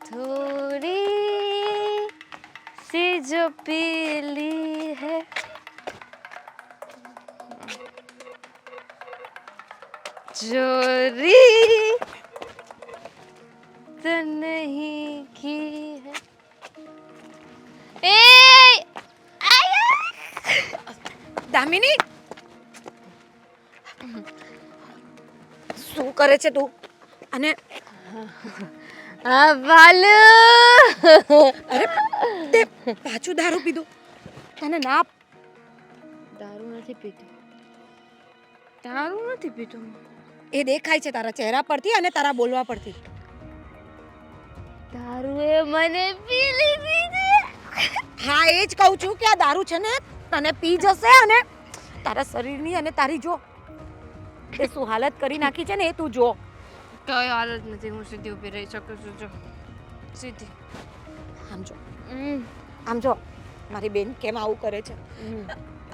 थोड़ी सी जो पीली है चोरी तो नहीं की है દામિની શું કરે છે તું? અને बालू અરે તે પાછું દારૂ પીધું? તને ના दारू નથી પીતો દારૂ નથી પીતો એ દેખાય છે તારા ચહેરા પરથી અને તારા બોલવા પરથી. દારૂ એ મને પી લીધી છે. હા એ જ કહું છું કે આ દારૂ છે ને તને પી જશે અને તારા શરીરની અને તારી જો તે શું હાલત કરી નાખી છે ને એ તું જો. કઈ હાલત નથી હું સીધી ઊભી રહી શકું છું જો સીધી આમ જો આમ જો મારી બેન કેમ આવું કરે છે.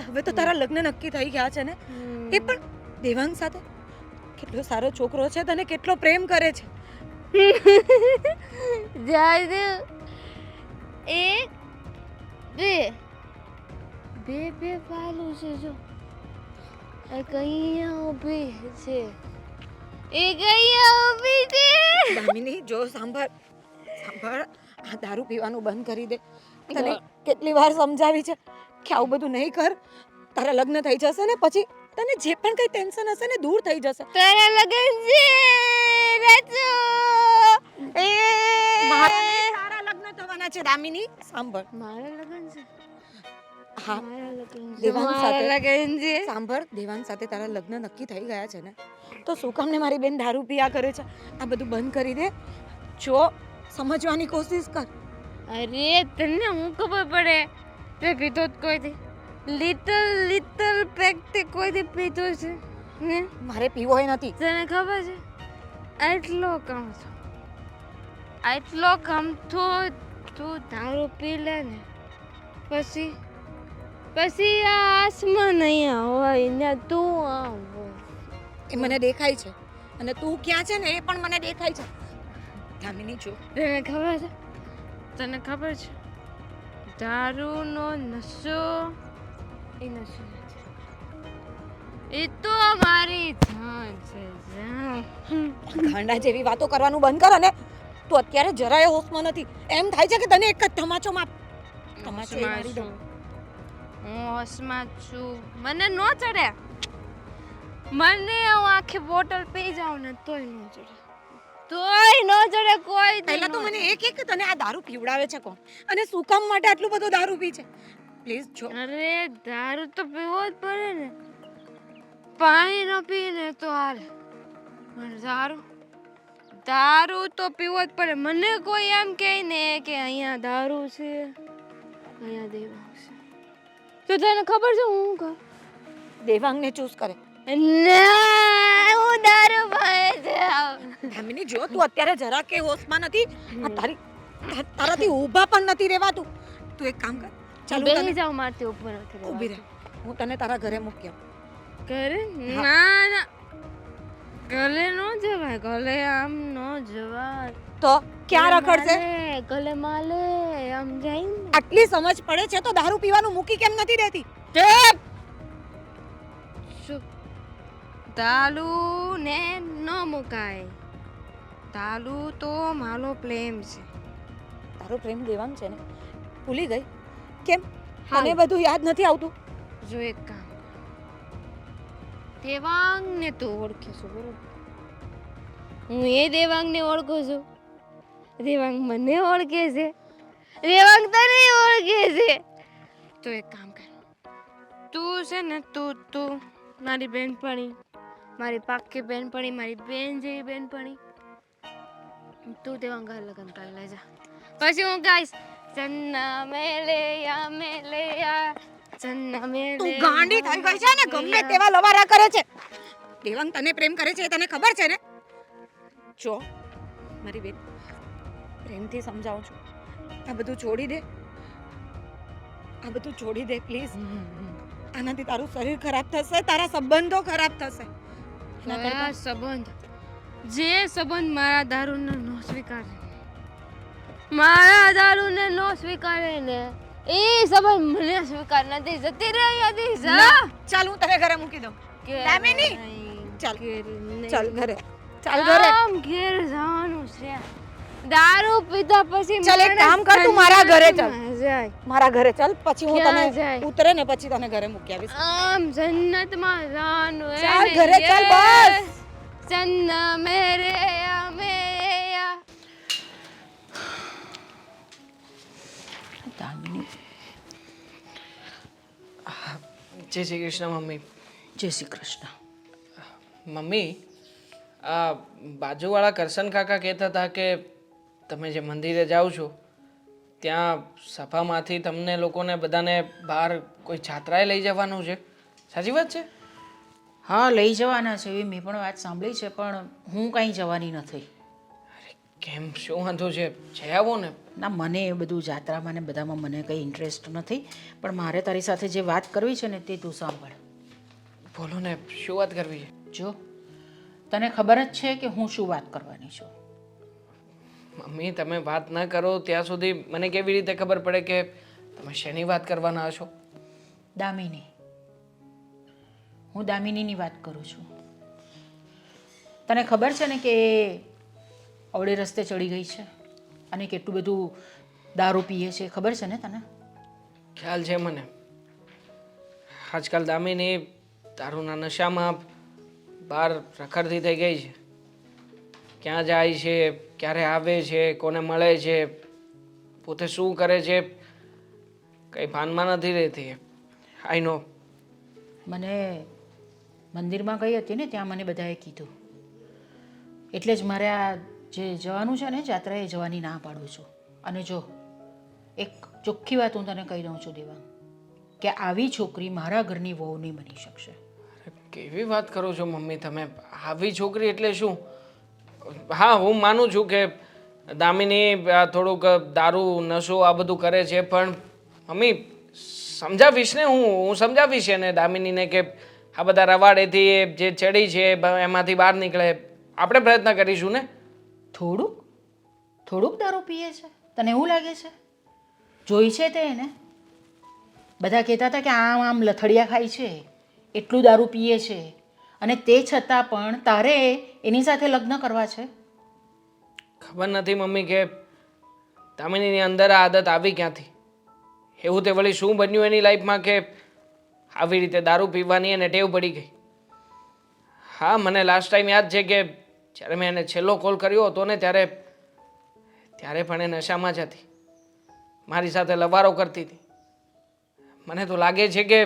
હવે તો તારા લગ્ન નક્કી થઈ ગયા છે ને એ પણ દેવાંગ સાથે. કેટલો સારો છોકરો છે તને કેટલો પ્રેમ કરે છે. જાદુ એક બે બે બે પાલું છે જો એક અહીંયા ઊભી છે એક અહીંયા ઊભી છે. દામિની જો સાંભળ સાંભળ આ દારૂ પીવાનું બંધ કરી દે. તને કેટલી વાર સમજાવી છે કે આવું બધું નહીં કર. તારા લગ્ન થઈ જશે ને પછી તને જે પણ કઈ ટેન્શન હશે ને દૂર થઈ જશે. તારા લગન છે રચો તારા લગ્ન થવાના છે દામિની. સાંભળ મારા લગન છે હા મારા લગન છે દેવાંગ મારા સાથે લગન છે સાંભળ દેવાંગ સાથે તારા લગ્ન નક્કી થઈ ગયા છે ને તો શું કામ ને મારી બેન દારૂ પીયા કરે છે. આ બધું બંધ કરી દે. જો સમજવાની કોશિશ કર. અરે તને હું ખબર પડે તે પીતો જ કોઈથી લિટલ પેક તે કોઈથી પીતો છે ને મારે પીવો નથી. તને ખબર છે આટલો કામ તો તું દારૂ પી લે ને પછી આ આસમાન અહીંયા હોય ને તું આવો એ મને દેખાય છે અને તું ક્યાં છે ને એ પણ મને દેખાય છે. દામિની જો તને ખબર છે દારૂનો નશો એ નશો નથી એ તો મારી જાન છે જાન. ગાંડા જેવી વાતો કરવાનું બંધ કર અને તું અત્યારે જરાય હોશમાં નથી. એમ થાય છે કે તને એક જ તમાચો મારી દઉં. હું હોશમાં છું મને નો ચડે મને હું આખી બોટલ પી જાઉં ને તોય નો ચડે કોઈ પહેલા તો મને એ કે તને આ દારૂ પીવડાવે છે કોણ અને શું કામ માટે આટલું બધું દારૂ પી છે. પ્લીઝ જો અરે દારૂ તો પીવો જ પડે ને પાણી ન પીને તો હાલે પણ દારૂ તો પીવો જ પડે. મને કોઈ એમ કહે ને કે અહીંયા દારૂ છે અહીંયા દેવાંગ છે તો તને ખબર છે હું કર દેવાંગને ચૂઝ કરે. ના હું દારૂ પીએ છે. દામિની જો તું અત્યારે જરા કે હોશમાં નથી. આ તારાથી ઊભા પણ નથી રહેવાતું. તું એક કામ કર ચાલુ બેસી જાવ મારતી ઉપર નથી ઊભી રહે. હું તને તારા ઘરે મૂકી આવું. ઘરે ના ગલે નો જવાય ગલે આમ નો જવાય તો ક્યાં રખડશે? ગલે માલે આમ જાય ને આટલી સમજ પડે છે તો દારૂ પીવાનું મૂકી કેમ નથી દેતી? દારૂ ને ન મુકાય. દારૂ તો મારો પ્રેમ છે. તારો પ્રેમ દેવાંગ છે ને ભૂલી ગઈ કેમ? તને બધું યાદ નથી આવતું? જો એક કામ દેવાંગ ને તું ઓળખે છો બરોબર હું એ દેવાંગ ને ઓળખું છું દેવાંગ મને ઓળખે છે દેવાંગ તને ઓળખે છે તો એક કામ કર તું છે ને તું મારી બેનપણી મારી પાક્કી બેનપણી મારી બેન જેવી બેનપણી તું દેવાંગ ઘર લગન કરી લેજા પછી હું ગાઈશ ચન્ના મેલેયા ચન્ના મેલે તું ગાંડી થઈ ગઈ છે ને ગમે તેવા લવારા કરે છે. દેવાંગ તને પ્રેમ કરે છે એ તને ખબર છે ને? જો મારી બેન પ્રેમથી સમજાવું છું આ બધું છોડી દે પ્લીઝ. આનાથી તારું શરીર ખરાબ થશે તારા સંબંધો ખરાબ થશે. કયા સંબંધ જે સંબંધ મારા દારૂનો નો સ્વીકારે મારા દારૂને નો સ્વીકારે ને એ સંબંધ મને સ્વીકાર નથી. જતી રહે અહીંયાથી જા. ચાલ હું તને ઘરે મૂકી દઉં. ઘેર દામિની નહીં, ચાલ ઘેર નહીં. ચાલ ઘરે ચાલ ઘરે આમ ઘેર જવાનું છે. દારૂ પીધા પછી ચાલ, એક માણસ કામ કર, તું મારા ઘરે ચાલ. જન્નતમાં જાય. મારા ઘરે ચાલ, પછી હું ક્યાં તને જાય? ઉતરે ને પછી તને ઘરે મૂકી આવીશ. આમ જન્નતમાં જવાનું હે ચાલ ને ઘરે ચાલ, યે. બસ. જન્નત મેરે યા મેરે યા. દામિની, જય શ્રી કૃષ્ણ મમ્મી. જય શ્રી કૃષ્ણ. મમ્મી, આ બાજુવાળા કરશન કાકા કહેતા હતા કે તમે જે મંદિરે જાઓ છો ત્યાં સભામાંથી તમને લોકોને બધાને બહાર કોઈ જાત્રાએ લઈ જવાનું છે. સાચી વાત છે? હા, લઈ જવાના છે એવી મેં પણ વાત સાંભળી છે, પણ હું કાંઈ જવાની નથી. કેમ, શું વાંધો છે? જઈ આવો ને. ના, મને એ બધું જાત્રામાં ને બધામાં મને કંઈ ઇન્ટરેસ્ટ નથી, પણ મારે તારી સાથે જે વાત કરવી છે ને તે તું સાંભળ. બોલો ને, શું વાત કરવી છે? જો તને ખબર જ છે કે હું શું વાત કરવાની છું. મમ્મી, તમે વાત ન કરો ત્યાં સુધી મને કેવી રીતે ખબર પડે કે તમે શેની વાત કરવાના હશો? દામિની, હું દામિનીની વાત કરું છું. તને ખબર છે ને કે અવળે રસ્તે ચડી ગઈ છે અને કેટલું બધું દારૂ પીએ છે, ખબર છે ને તને? ખ્યાલ છે મને. આજકાલ દામિની દારૂના નશામાં બહાર રખડતી થઈ ગઈ છે. ક્યાં જાય છે, ક્યારે આવે છે, કોને મળે છે, પોતે શું કરે છે, કંઈ ભાનમાં નથી રહેતી. આઈ નો. મને મંદિરમાં ગઈ હતી ને ત્યાં મને બધાએ કીધું, એટલે જ મારે આ જે જવાનું છે ને જાત્રાએ જવાની ના પાડું છું. અને જો એક ચોખ્ખી વાત હું તને કહી દઉં છું દેવાંગ, કે આવી છોકરી મારા ઘરની વહુ નહીં બની શકશે. કેવી વાત કરો છો મમ્મી તમે? આવી છોકરી એટલે શું? હા, હું માનું છું કે દામિની થોડુંક દારૂ નશો આ બધું કરે છે, પણ મમ્મી સમજાવીશ ને, હું સમજાવીશ એને દામિનીને કે આ બધા રવાડેથી એ જે ચડી છે એમાંથી બહાર નીકળે. આપણે પ્રયત્ન કરીશું ને. થોડુંક દારૂ પીએ છે? તને એવું લાગે છે? જોઈ છે તે એને? બધા કહેતા હતા કે આમ આમ લથડિયા ખાય છે, એટલું દારૂ પીએ છે, અને તે છતાં પણ તારે એની સાથે લગ્ન કરવા છે? ખબર નથી મમ્મી કે દામિનીની અંદર આ આદત આવી ક્યાંથી. એવું તે વળી શું બન્યું એની લાઈફમાં કે આવી રીતે દારૂ પીવાની એને ટેવ પડી ગઈ. હા, મને લાસ્ટ ટાઈમ યાદ છે કે જ્યારે મેં એને છેલ્લો કોલ કર્યો હતો ને ત્યારે પણ એ નશામાં જ હતી. મારી સાથે લવારો કરતી હતી. મને તો લાગે છે કે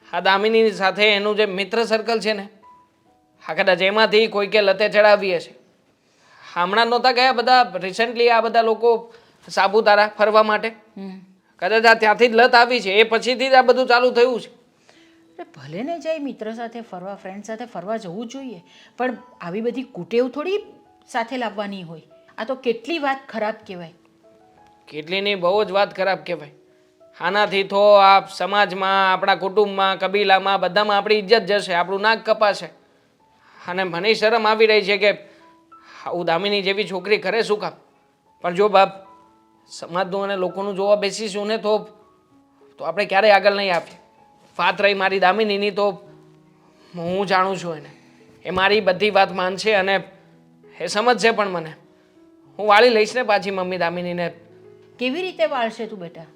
આ દામિનીની સાથે એનું જે મિત્ર સર્કલ છે ને, આ કદાચ એમાંથી કોઈકે લતે ચડાવી હશે. હમણાં નહોતા ગયા બધા રિસેન્ટલી આ બધા લોકો સાપુતારા ફરવા માટે? કદાચ આ ત્યાંથી જ લત આવી છે, એ પછીથી જ આ બધું ચાલુ થયું છે. અરે ભલે ને જાય મિત્ર સાથે ફરવા, ફ્રેન્ડ સાથે ફરવા જવું જોઈએ, પણ આવી બધી કુટેવ થોડી સાથે લાવવાની હોય. આ તો કેટલી વાત ખરાબ કહેવાય. કેટલીની બહુ જ વાત ખરાબ કહેવાય. આનાથી તો આ સમાજમાં, આપણા કુટુંબમાં, કબીલામાં બધામાં આપણી ઇજ્જત જશે, આપણું નાક કપાશે. અને મને શરમ આવી રહી છે કે આવું દામિની જેવી છોકરી કરે શું કામ? પણ જો બાપ સમાજનું અને લોકોનું જોવા બેસીશું ને તો આપણે ક્યારેય આગળ નહીં આપીએ. વાત રહી મારી દામિનીની, તો હું જાણું છું એને, એ મારી બધી વાત માનશે અને એ સમજશે પણ મને. હું વાળી લઈશ ને પાછી મમ્મી દામિનીને. કેવી રીતે વાળશે તું બેટા?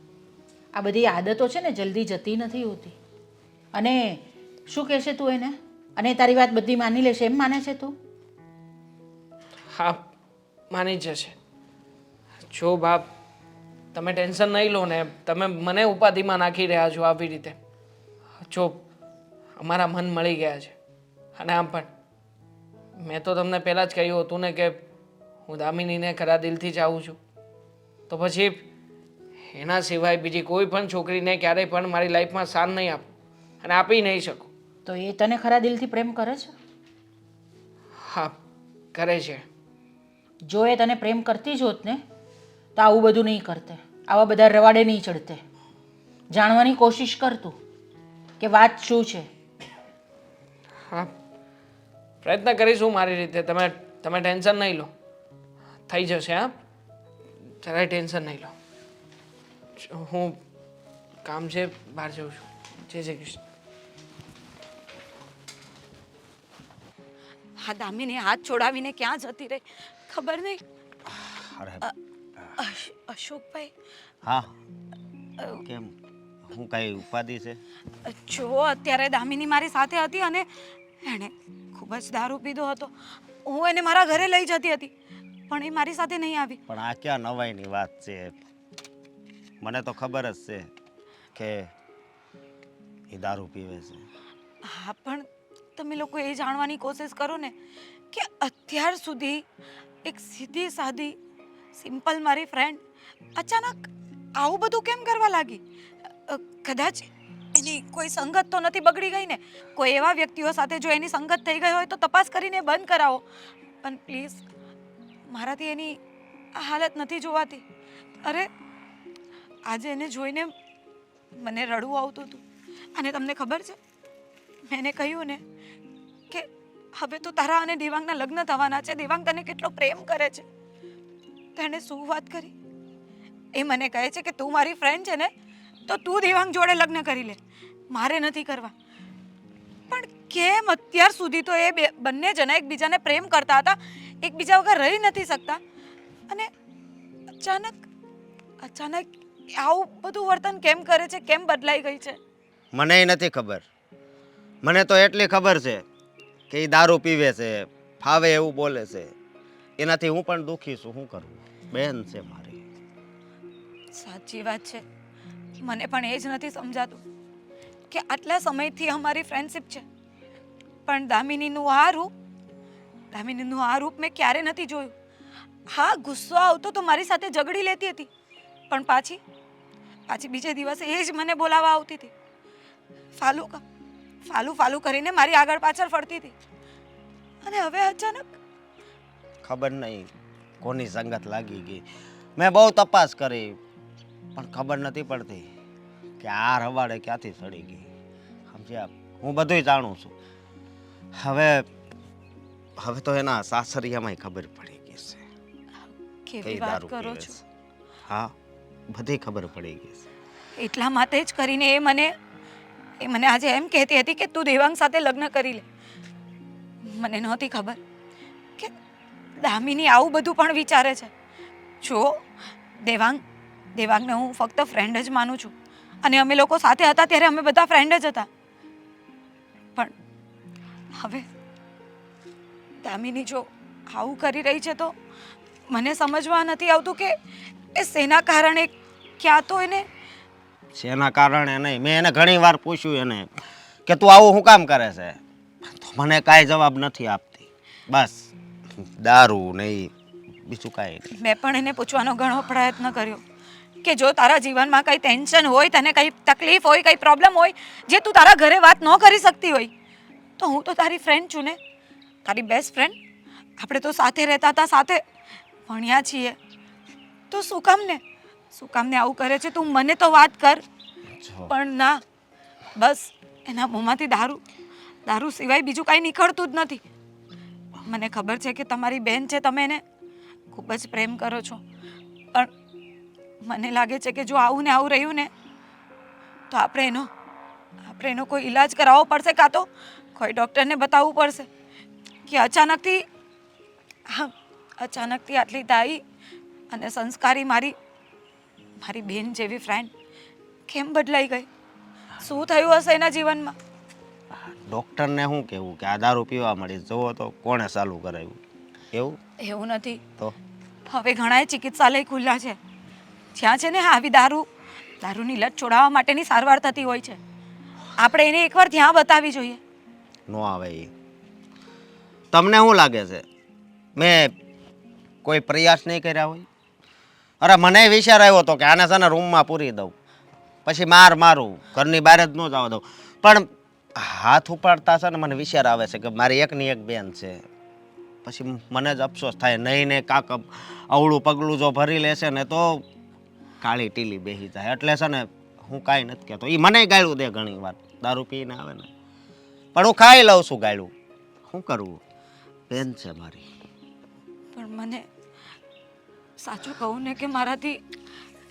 આ બધી આદતો છે ને જલ્દી જતી નથી હોતી. અને શું કહેશે તું એને? અને તારી વાત બધી માની લેશે એમ માને છે તું? હા, માની જ જશે. જો બાપ, તમે ટેન્શન નહીં લો ને, તમે મને ઉપાધિમાં નાખી રહ્યા છો આવી રીતે. જો અમારા મન મળી ગયા છે, અને આમ પણ મેં તો તમને પહેલાં જ કહ્યું હતું ને કે હું દામિનીને ખરા દિલથી ચાહું છું. તો પછી એના સિવાય બીજી કોઈ પણ છોકરીને ક્યારેય પણ મારી લાઈફમાં સ્થાન નહીં આપું, અને આપી નહીં શકું. તો એ તને ખરા દિલથી પ્રેમ કરે છે? હા, કરે છે. જો એ તને પ્રેમ કરતી જ હોત ને તો આવું બધું નહીં કરતે, આવા બધા રવાડે નહીં ચડતે. જાણવાની કોશિશ કરતું કે વાત શું છે. હા, પ્રયત્ન કરીશું મારી રીતે. તમે ટેન્શન નહીં લો, થઈ જશે. હા, જરાય ટેન્શન નહીં લો. હું કામ છે, બહાર જાઉં છું. જય શ્રી કૃષ્ણ. હા દામિની હાથ છોડાવીને ક્યાં જતી રહી ખબર નહીં. અરે અશોકભાઈ, હા કેમ હું કઈ ઉપાધિ છે? જો અત્યારે દામિની મારી સાથે હતી અને એણે ખૂબ જ દારૂ પીધો હતો. હું એને મારા ઘરે લઈ જતી હતી પણ એ મારી સાથે નહીં આવી. પણ આ ક્યાં નવાઈની વાત છે? મને તો ખબર જ છે કે એ દારૂ પીવે છે. હા પણ તમે લોકો એ જાણવાની કોશિશ કરો ને કે અત્યાર સુધી એક સીધી સાદી સિમ્પલ મારી ફ્રેન્ડ અચાનક આવું બધું કેમ કરવા લાગી? કદાચ એની કોઈ સંગત તો નથી બગડી ગઈ ને? કોઈ એવા વ્યક્તિઓ સાથે જો એની સંગત થઈ ગઈ હોય તો તપાસ કરીને બંધ કરાવો. પણ પ્લીઝ મારાથી એની આ હાલત નથી જોવાતી. અરે આજે એને જોઈને મને રડવું આવતું હતું. અને તમને ખબર છે મેં એને કહ્યું ને કે હવે તો તારા અને દેવાંગના લગ્ન થવાના છે, દેવાંગ તને કેટલો પ્રેમ કરે છે. તેણે શું વાત કરી? એ મને કહે છે કે તું મારી ફ્રેન્ડ છે ને તો તું દેવાંગ જોડે લગ્ન કરી લે, મારે નથી કરવા. પણ કેમ અત્યાર સુધી તો એ બંને જણા એકબીજાને પ્રેમ કરતા હતા, એકબીજા વગર રહી નથી શકતા, અને અચાનક આવું બધું વર્તન કેમ કરે છે? કેમ બદલાઈ ગઈ છે? મને નથી ખબર. મને તો એટલી ખબર છે કે એ દારૂ પીવે છે, ફાવે એવું બોલે છે. એનાથી હું પણ દુઃખી છું. શું કરું? બેન છે મારી. સાચી વાત છે. મને પણ એ જ નથી સમજાતું કે આટલા સમયથી અમારી ફ્રેન્ડશિપ છે પણ દામિનીનું આ રૂપ મેં ક્યારે નથી જોયું. હા, ગુસ્સો આવતો તો મારી સાથે ઝઘડી લેતી હતી પણ પાછી બીજે દિવસે એ જ મને બોલાવવા આવતી હતી. ફાલું કરીને મારી આગળ પાછળ ફરતી હતી. અને હવે અચાનક ખબર નહીં કોની સંગત લાગી ગઈ. મેં બહુ તપાસ કરી પણ ખબર નથી પડતી કે આ રવાડે ક્યાંથી સડી ગઈ. સમજ્યા? હું બધુંય જાણું છું. હવે તો એના સાસરિયામાંય ખબર પડી ગઈ છે. કેવી વાત કરો છો? હા, બધી ખબર પડી ગઈ છે. એટલા માટે જ કરીને એ મને આજે એમ કહેતી હતી કે તું દેવાંગ સાથે લગ્ન કરી લે. મને નહોતી ખબર કે દામિની આવું બધું પણ વિચારે છે. જો દેવાંગને હું ફક્ત ફ્રેન્ડ જ માનું છું અને અમે લોકો સાથે હતા ત્યારે અમે બધા ફ્રેન્ડ જ હતા. પણ હવે દામિની જો આવું કરી રહી છે તો મને સમજવા નથી આવતું કે એ શેના કારણે. ક્યાં તો એને શેના કારણે નહીં. મેં એને ઘણી વાર પૂછ્યું એને કે તું આવું શું કામ કરે છે, તો મને કાંઈ જવાબ નથી આપતી. બસ દારૂ નહીં, બીજું કાંઈ નહીં. મેં પણ એને પૂછવાનો ઘણો પ્રયત્ન કર્યો કે જો તારા જીવનમાં કંઈ ટેન્શન હોય, તને કંઈ તકલીફ હોય, કંઈ પ્રોબ્લેમ હોય જે તું તારા ઘરે વાત ન કરી શકતી હોય તો હું તો તારી ફ્રેન્ડ છું ને, તારી બેસ્ટ ફ્રેન્ડ. આપણે તો સાથે રહેતા હતા, સાથે ભણ્યા છીએ, તો શું કામને આવું કરે છે? તું મને તો વાત કર. પણ ના, બસ એના મોંમાંથી દારૂ સિવાય બીજું કાંઈ નીકળતું જ નથી. મને ખબર છે કે તમારી બેન છે, તમે એને ખૂબ જ પ્રેમ કરો છો, પણ મને લાગે છે કે જો આવું ને આવું રહ્યું ને તો આપણે એનો કોઈ ઈલાજ કરાવવો પડશે, કાં તો કોઈ ડૉક્ટરને બતાવવું પડશે કે અચાનકથી આટલી દાઈ અને સંસ્કારી મારી બેન જેવી ફ્રેન્ડ કેમ બદલાઈ ગઈ? શું થયું હશે એના જીવનમાં? ડૉક્ટરને શું કહેવું કે આ દારૂ પીવા મળી? જુઓ તો કોણે ચાલુ કરાવ્યું? એવું નથી. તો હવે ઘણાય ચિકિત્સાલય ખુલ્લા છે જ્યાં છે ને આવી દારૂની લત છોડાવવા માટેની સારવાર થતી હોય છે. આપણે એને એકવાર ત્યાં બતાવવી જોઈએ. ન આવે એ. તમને શું લાગે છે મેં કોઈ પ્રયાસ નહીં કર્યા હોય? અરે મને વિચાર આવ્યો હતો કે આને છે ને રૂમમાં પૂરી દઉં, પછી મારું ઘરની બહાર જ ન જવા દઉં. પણ હાથ ઉપાડતા છે ને મને વિચાર આવે છે કે મારી એકની એક બેન છે. પછી મને જ અફસોસ થાય, નહીં ને કાંક અવળું પગલું જો ભરી લેશે ને તો કાળી ટીલી બેસી જાય. એટલે છે ને હું કાંઈ નથી કહેતો. એ મને ગાળ્યું દે ઘણી વાર, દારૂ પીને આવે ને, પણ હું ખાઈ લઉં છું ગાળ્યું. શું કરવું? બેન છે મારી. પણ મને સાચું કહું ને કે મારાથી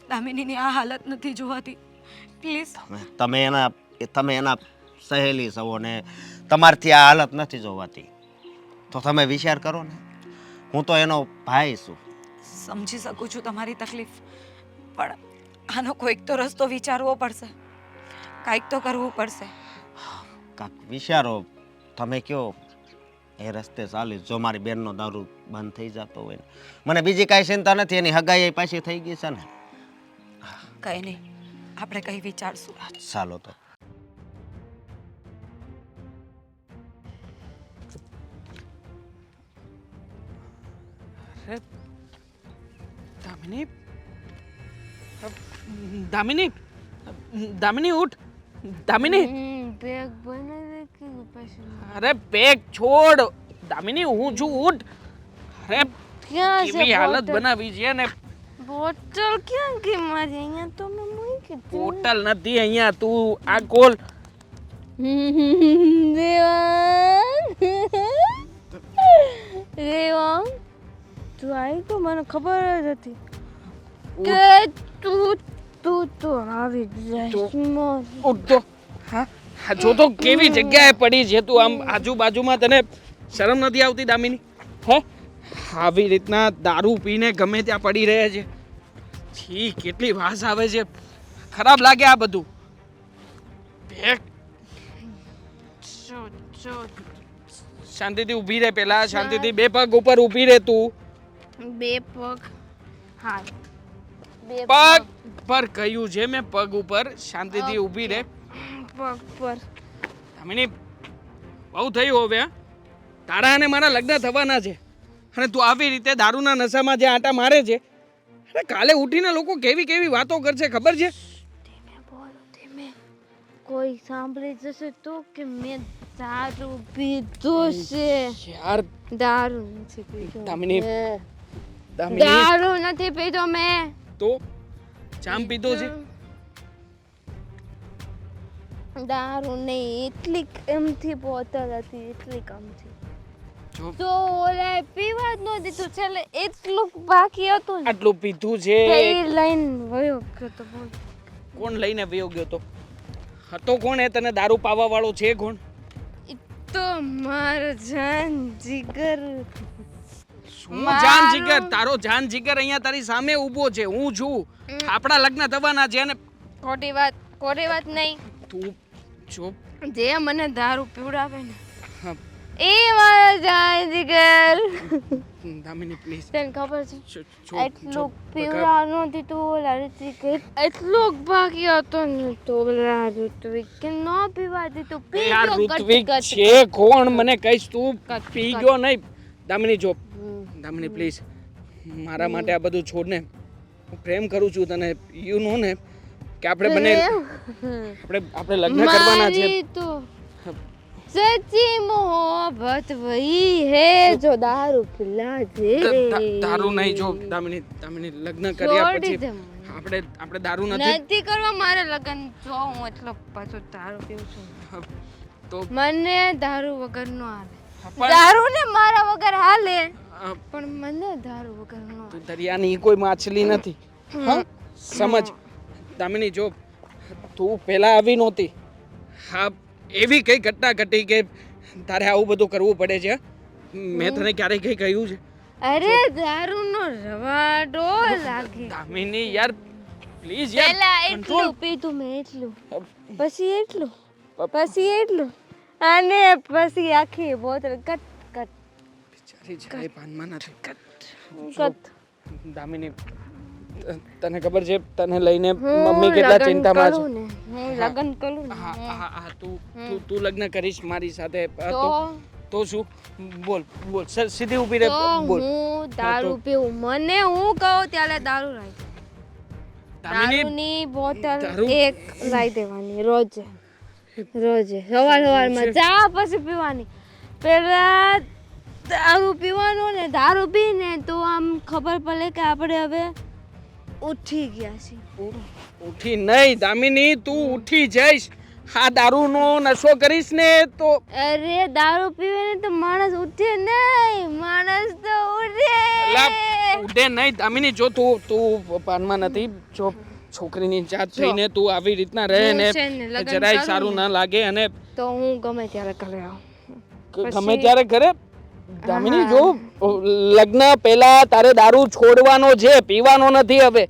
દામિનીની આ હાલત નથી જોવાતી. પ્લીઝ. તમે એના સહેલી છો ને તમારથી આ હાલત નથી જોવાતી, તો તમે વિચાર કરો ને. હું તો એનો ભાઈ છું. સમજી શકું છું તમારી તકલીફ, પણ આનો કોઈક તો રસ્તો વિચારવો પડશે, કાંઈક તો કરવું પડશે. કાંક વિચારો. તમે કયો એ રસ્તે ચાલી. જો મારી બેનનો દારૂ બંધ થઈ જતો હોય ને, મને બીજી કાંઈ ચિંતા નથી. એની હગાઈ પાછી થઈ ગઈ છે ને. કંઈ નહીં, આપણે કંઈ વિચારશું. ચાલો તો. અરે દામિની, દામિની, દામિની ઉઠ. દામિની, બેગ બનાવી કે પછી અરે બેગ છોડ. દામિની હું છું, ઉઠ. અરે ક્યાં છે કેવી હાલત બોટલ? બનાવી છે ને. બોટલ ક્યાં ગઈ મારી? અહીંયા તો મેં મૂકી હતી. હોટલ નથી અહીંયા. તું આ કોલ. દેવાંગ, દેવાંગ, તું આવી તો મને ખબર જ હતી કે તું તો આવી જ જઈશ. ઉઠ તો. હા હા, જો તો કેવી જગ્યાએ પડી છે તું. આમ આજુબાજુમાં તને શરમ નથી આવતી દામિની? હે, આવી રીતના દારૂ પીને ગમે ત્યાં પડી રહે છે. છી, કેટલી વાસ આવે છે. ખરાબ લાગે આ બધું. બેગ શાંતિથી ઊભી રહે. પેલા શાંતિથી બે પગ ઉપર ઊભી રહે તું. બે પગ. હા, બે પગ પર કહ્યું છે મેં, પગ ઉપર શાંતિથી ઊભી રહે. પગ પર. દામિની, બહુ થયું હવે. હા, તારા અને મારા લગ્ન થવાના છે અને તું આવી રીતે દારૂના નશામાં જે આંટા મારે છે. અરે કાલે ઉઠીને લોકો કેવી કેવી વાતો કરશે ખબર છે? ધીમે બોલો, ધીમે. કોઈ સાંભળી જશે તો કે મેં દારૂ પીધો છે. યાર દારૂ નથી પીધો. દામિની, મેં. દામિની, દારૂ નથી પીધો મેં. તો જામ પીધો છે. દારૂ નહીં, એટલી એમથી બોતલ હતી, એટલી કમથી. જો તો ઓલા પીવા જ ન દીધું. છેલ્લે એટલું બાકી હતું ને, આટલું પીધું છે. તે લઈને વયો ગયો તો. બોલ, કોણ લઈને વયો ગયો તો? હતો કોણ? એ તને દારૂ પાવા વાળો છે કોણ? ઈ તો મારો જાન જીગર. શું જાન જીગર? તારો જાન જીગર અહીંયા તારી સામે ઊભો છે. હું છું. આપણા લગ્ન થવાના છે અને ખોટી વાત નહીં. તું જો જે મને દારૂ પીવડાવે ને, હા, એ મારો જાન જીગર. દામિની પ્લીઝ. તને ખબર છે જો એટલું પીવડાવવાનું હતું તો ઓલા ઋત્વિક એટલું બાકી હતો ને, તો ઓલા ઋત્વિક કે ન પીવા દીધું. પી યાર ગયો ઋત્વિક કચ કચ. છે કોણ મને કહીશ તું? કચ પી કચ. ગયો નહીં. દામિની જો, દામિની પ્લીઝ, મારા માટે આ બધું છોડ ને. હું પ્રેમ કરું છું તને. યુ નો ને કે આપણે બંને આપણે લગ્ન કરવાના છે. મારી તો સચ્ચી મોહબ્બત વહી હે જો દારૂ પિલા દે. દારૂ નહીં. જો દામિની, દામિની લગ્ન કર્યા છોડી પછી દે મને. આપણે દારૂ નથી. નથી કરવા મારે લગન. જો હું એટલો પાછો દારૂ પીઉં છું. તો મને દારૂ વગર નો હાલે. પણ દારૂ ને મારા વગર હાલે, અ, પણ મને દારૂ વગર નો હાલે. તું દરિયાની કોઈ માછલી નથી. હા, સમજ. દામિની જો, તું પહેલા આવી નહોતી. હા, એવી કઈ ઘટના ઘટી કે તારે આવું બધું કરવું પડે છે? મેં તને ક્યારેય કઈ કહ્યું છે? અરે દારૂ નો રવાડો લાગી. દામિની યાર પ્લીઝ યાર, પેલા control. એટલું પીધું મેં, એટલું, પછી એટલું, પછી એટલું, અને પછી આખી બોતલ કટ કટ બિચારી જરાય ભાનમાં નથી. કટ. દામિની, તને ખબર છે તને લઈને હું મમ્મી કેટલા લગન ચિંતામાં છે? કરું ને, હું લગન કરું હા ને, હા હા, તું લગ્ન કરીશ મારી સાથે. તો તો શું? બોલ બોલ, સીધી ઊભી રહે. તો બોલ. હું દારૂ પીવું. મને હું કહું ત્યારે દારૂ રાખ. દામિની, દારૂની બોટલ દારૂ? એક લાવી દેવાની રોજે રોજે. સવારમાં ચા પછી પીવાની. પેલા દારૂ પીવાનું ને, દારૂ પીને તો આમ ખબર પડે કે આપણે હવે ઉઠી ગયા છીએ. ઉઠી નહીં દામિની, તું ઉઠી જઈશ. આ દારૂનો નશો કરીશ ને તો અરે દારૂ પીવે ને તો માણસ ઉઠે નહીં, માણસ તો લા, ઉઠે. ઉડે નહીં દામિની. જો તું પાનમાં નથી, જો છોકરીની જાત થઈને તું આવી રીતના રહે ને હું છે ને લગન જરાય કરું સારું ને. ના લાગે. અને તો હું ગમે ત્યારે ઘરે આવું. ગમે ત્યારે ઘરે દામિની જો લગ્ન પહેલા તારે દારૂ છોડવાનો છે, પીવાનો નથી હવે.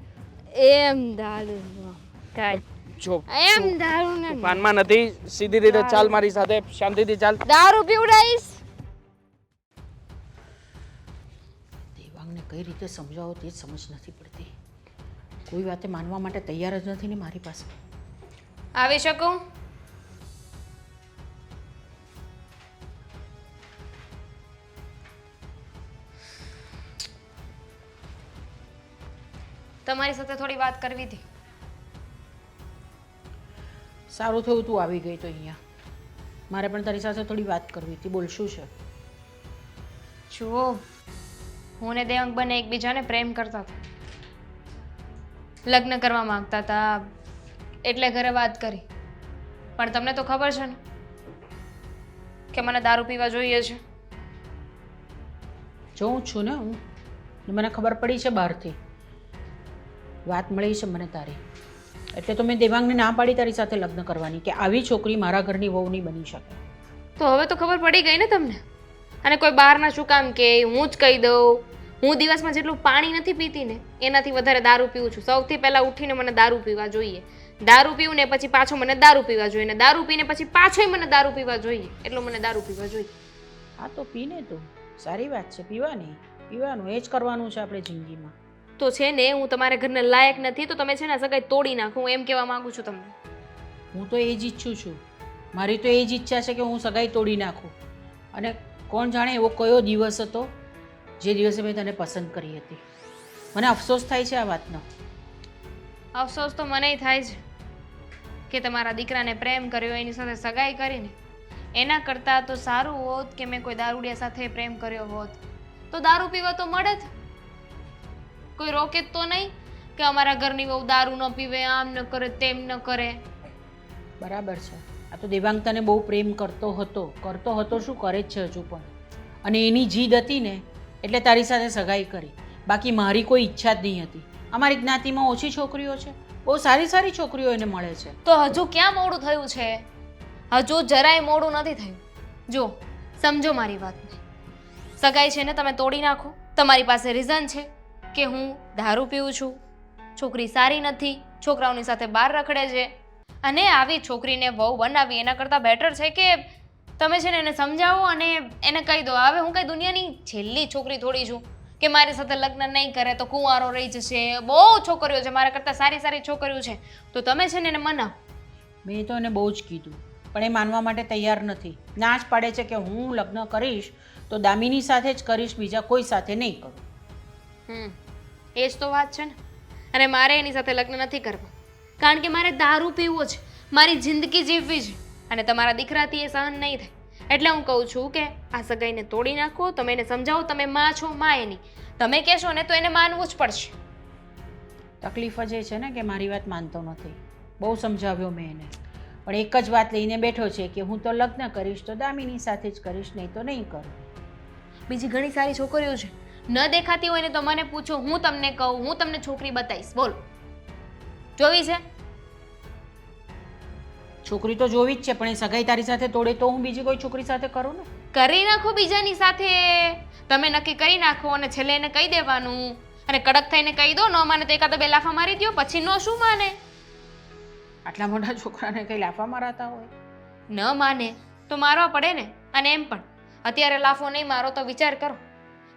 એમ દારૂ કાઢ. જો એમ દારૂ ને પાનમાં નથી, સીધી રીતે ચાલ મારી સાથે, શાંતિથી ચાલ. દારૂ પીવડાઈશ. દેવાંગને કઈ રીતે સમજાવો તે જ સમજ નથી પડતી. કોઈ વાતે માનવા માટે તૈયાર જ નથી ને મારી પાસે. આવી શકું? તમારી સાથે થોડી વાત કરવી હતી. સારું થયું તું આવી ગઈ તો અહીંયા. મારે પણ તારી સાથે થોડી વાત કરવી હતી. બોલ શું છે? જુઓ, હું ને દેવાંગ બંને એકબીજાને પ્રેમ કરતા હતા, લગ્ન કરવા માંગતા હતા, એટલે ઘરે વાત કરી. પણ તમને તો ખબર છે ને કે મને દારૂ પીવા જોઈએ છે. જોઉં છું ને હું, ને મને ખબર પડી છે બહારથી વાત મળી છે મને તારી, એટલે તો મેં દેવાંગને ના પાડી તારી સાથે લગ્ન કરવાની કે આવી છોકરી મારા ઘરની વહુ નહીં બની શકે. તો હવે તો ખબર પડી ગઈ ને તમને. અને કોઈ બહારના શું કામ કે હું જ કહી દઉં. હું દિવસમાં જેટલું પાણી નથી પીતી ને એનાથી વધારે દારૂ પીવું છું. સૌથી પહેલા ઉઠીને મને દારૂ પીવા જોઈએ, દારૂ પીવું ને પછી પાછો મને દારૂ પીવા જોઈએ, ને દારૂ પીને પછી પાછોય મને દારૂ પીવા જોઈએ. એટલું મને દારૂ પીવા જોઈએ. હા તો પીને તું, સારી વાત છે, પીવાનું એ જ કરવાનું છે આપણે જિંદગીમાં. તો છે ને હું તમારા ઘરને લાયક નથી, તો તમે છે ને સગાઈ તોડી નાખો, હું એમ કહેવા માંગુ છું તમને. હું તો એ જ ઈચ્છું છું. મારી તો એ જ ઈચ્છા છે કે હું સગાઈ તોડી નાખું. અને કોણ જાણે એવો કયો દિવસ હતો જે દિવસે મેં તને પસંદ કરી હતી. મને અફસોસ થાય છે આ વાતનો. અફસોસ તો મનેય થાય છે કે તમારા દીકરાને પ્રેમ કર્યો, એની સાથે સગાઈ કરીને. એના કરતાં તો સારું હોત કે મેં કોઈ દારૂડિયા સાથે પ્રેમ કર્યો હોત, તો દારૂ પીવા તો મળે જ. કોઈ રોકે તો નહીં કે અમારા ઘરની બહુ દારૂ ન પીવે, આમ ન કરે, તેમ ન કરે. બરાબર છે. આ તો દેવાંગ તને બહુ પ્રેમ કરતો હતો શું કરે જ છે હજુ પણ. અને એની જીદ હતી ને એટલે તારી સાથે સગાઈ કરી. બાકી મારી કોઈ ઈચ્છા જ નહીં હતી. અમારી જ્ઞાતિમાં ઓછી છોકરીઓ છે, બહુ સારી સારી છોકરીઓ એને મળે છે. તો હજુ ક્યાં મોડું થયું છે? હજુ જરાય મોડું નથી થયું. જો સમજો મારી વાતને, સગાઈ છે ને તમે તોડી નાખો. તમારી પાસે રીઝન છે કે હું દારૂ પીઉં છું, છોકરી સારી નથી, છોકરાઓની સાથે બહાર રખડે છે, અને આવી છોકરીને વહુ બનાવી એના કરતાં બેટર છે કે તમે છે ને એને સમજાવો અને એને કહી દો હવે હું કઈ દુનિયાની છેલ્લી છોકરી થોડી છું કે મારી સાથે લગ્ન નહીં કરે તો કુંવારો રહી જશે. બહુ છોકરીઓ છે, મારા કરતાં સારી સારી છોકરીઓ છે, તો તમે છે ને એને મનાવો. મેં તો એને બહુ જ કીધું પણ એ માનવા માટે તૈયાર નથી. ના જ પાડે છે કે હું લગ્ન કરીશ તો દામિની સાથે જ કરીશ, બીજા કોઈ સાથે નહીં કરું. એ જ તો વાત છે ને. અને મારે એની સાથે લગ્ન નથી કરવા, કારણ કે મારે દારૂ પીવો છે, મારી જિંદગી જીવવી છે, અને તમારા દીકરાથી એ સહન નહીં થાય. એટલે હું કહું છું કે આ સગાઈને તોડી નાખો. તમે એને સમજાવો, તમે માં છો, માં એની. તમે કહેશો ને તો એને માનવું જ પડશે. તકલીફ જ એ છે ને કે મારી વાત માનતો નથી. બહુ સમજાવ્યો મેં એને, પણ એક જ વાત લઈને બેઠો છે કે હું તો લગ્ન કરીશ તો દામિની સાથે જ કરીશ, નહીં તો નહીં કરું. બીજી ઘણી સારી છોકરીઓ છે, ન દેખાતી હોય ને તો મને પૂછો, હું તમને કહું, હું તમને છોકરી બતાવીશ. બોલો, જોવી છે? છોકરી તો જોવી જ છે, પણ એ સગાઈ તારી સાથે તોડે તો હું બીજી કોઈ છોકરી સાથે કરું ને. કરી નાખો બીજાની સાથે. તમે નક્કી કરી નાખો અને છેલ્લે એને કહી દેવાનું, અને કડક થઈને કહી દો. ન માને તો એકાદ બે લાફા મારી દો, પછી નો શું માને? આટલા મોટા છોકરાને કઈ લાફા મારાતા હોય? ન માને તો મારવા પડે ને. અને એમ પણ અત્યારે લાફો નહીં મારો તો વિચાર કરો,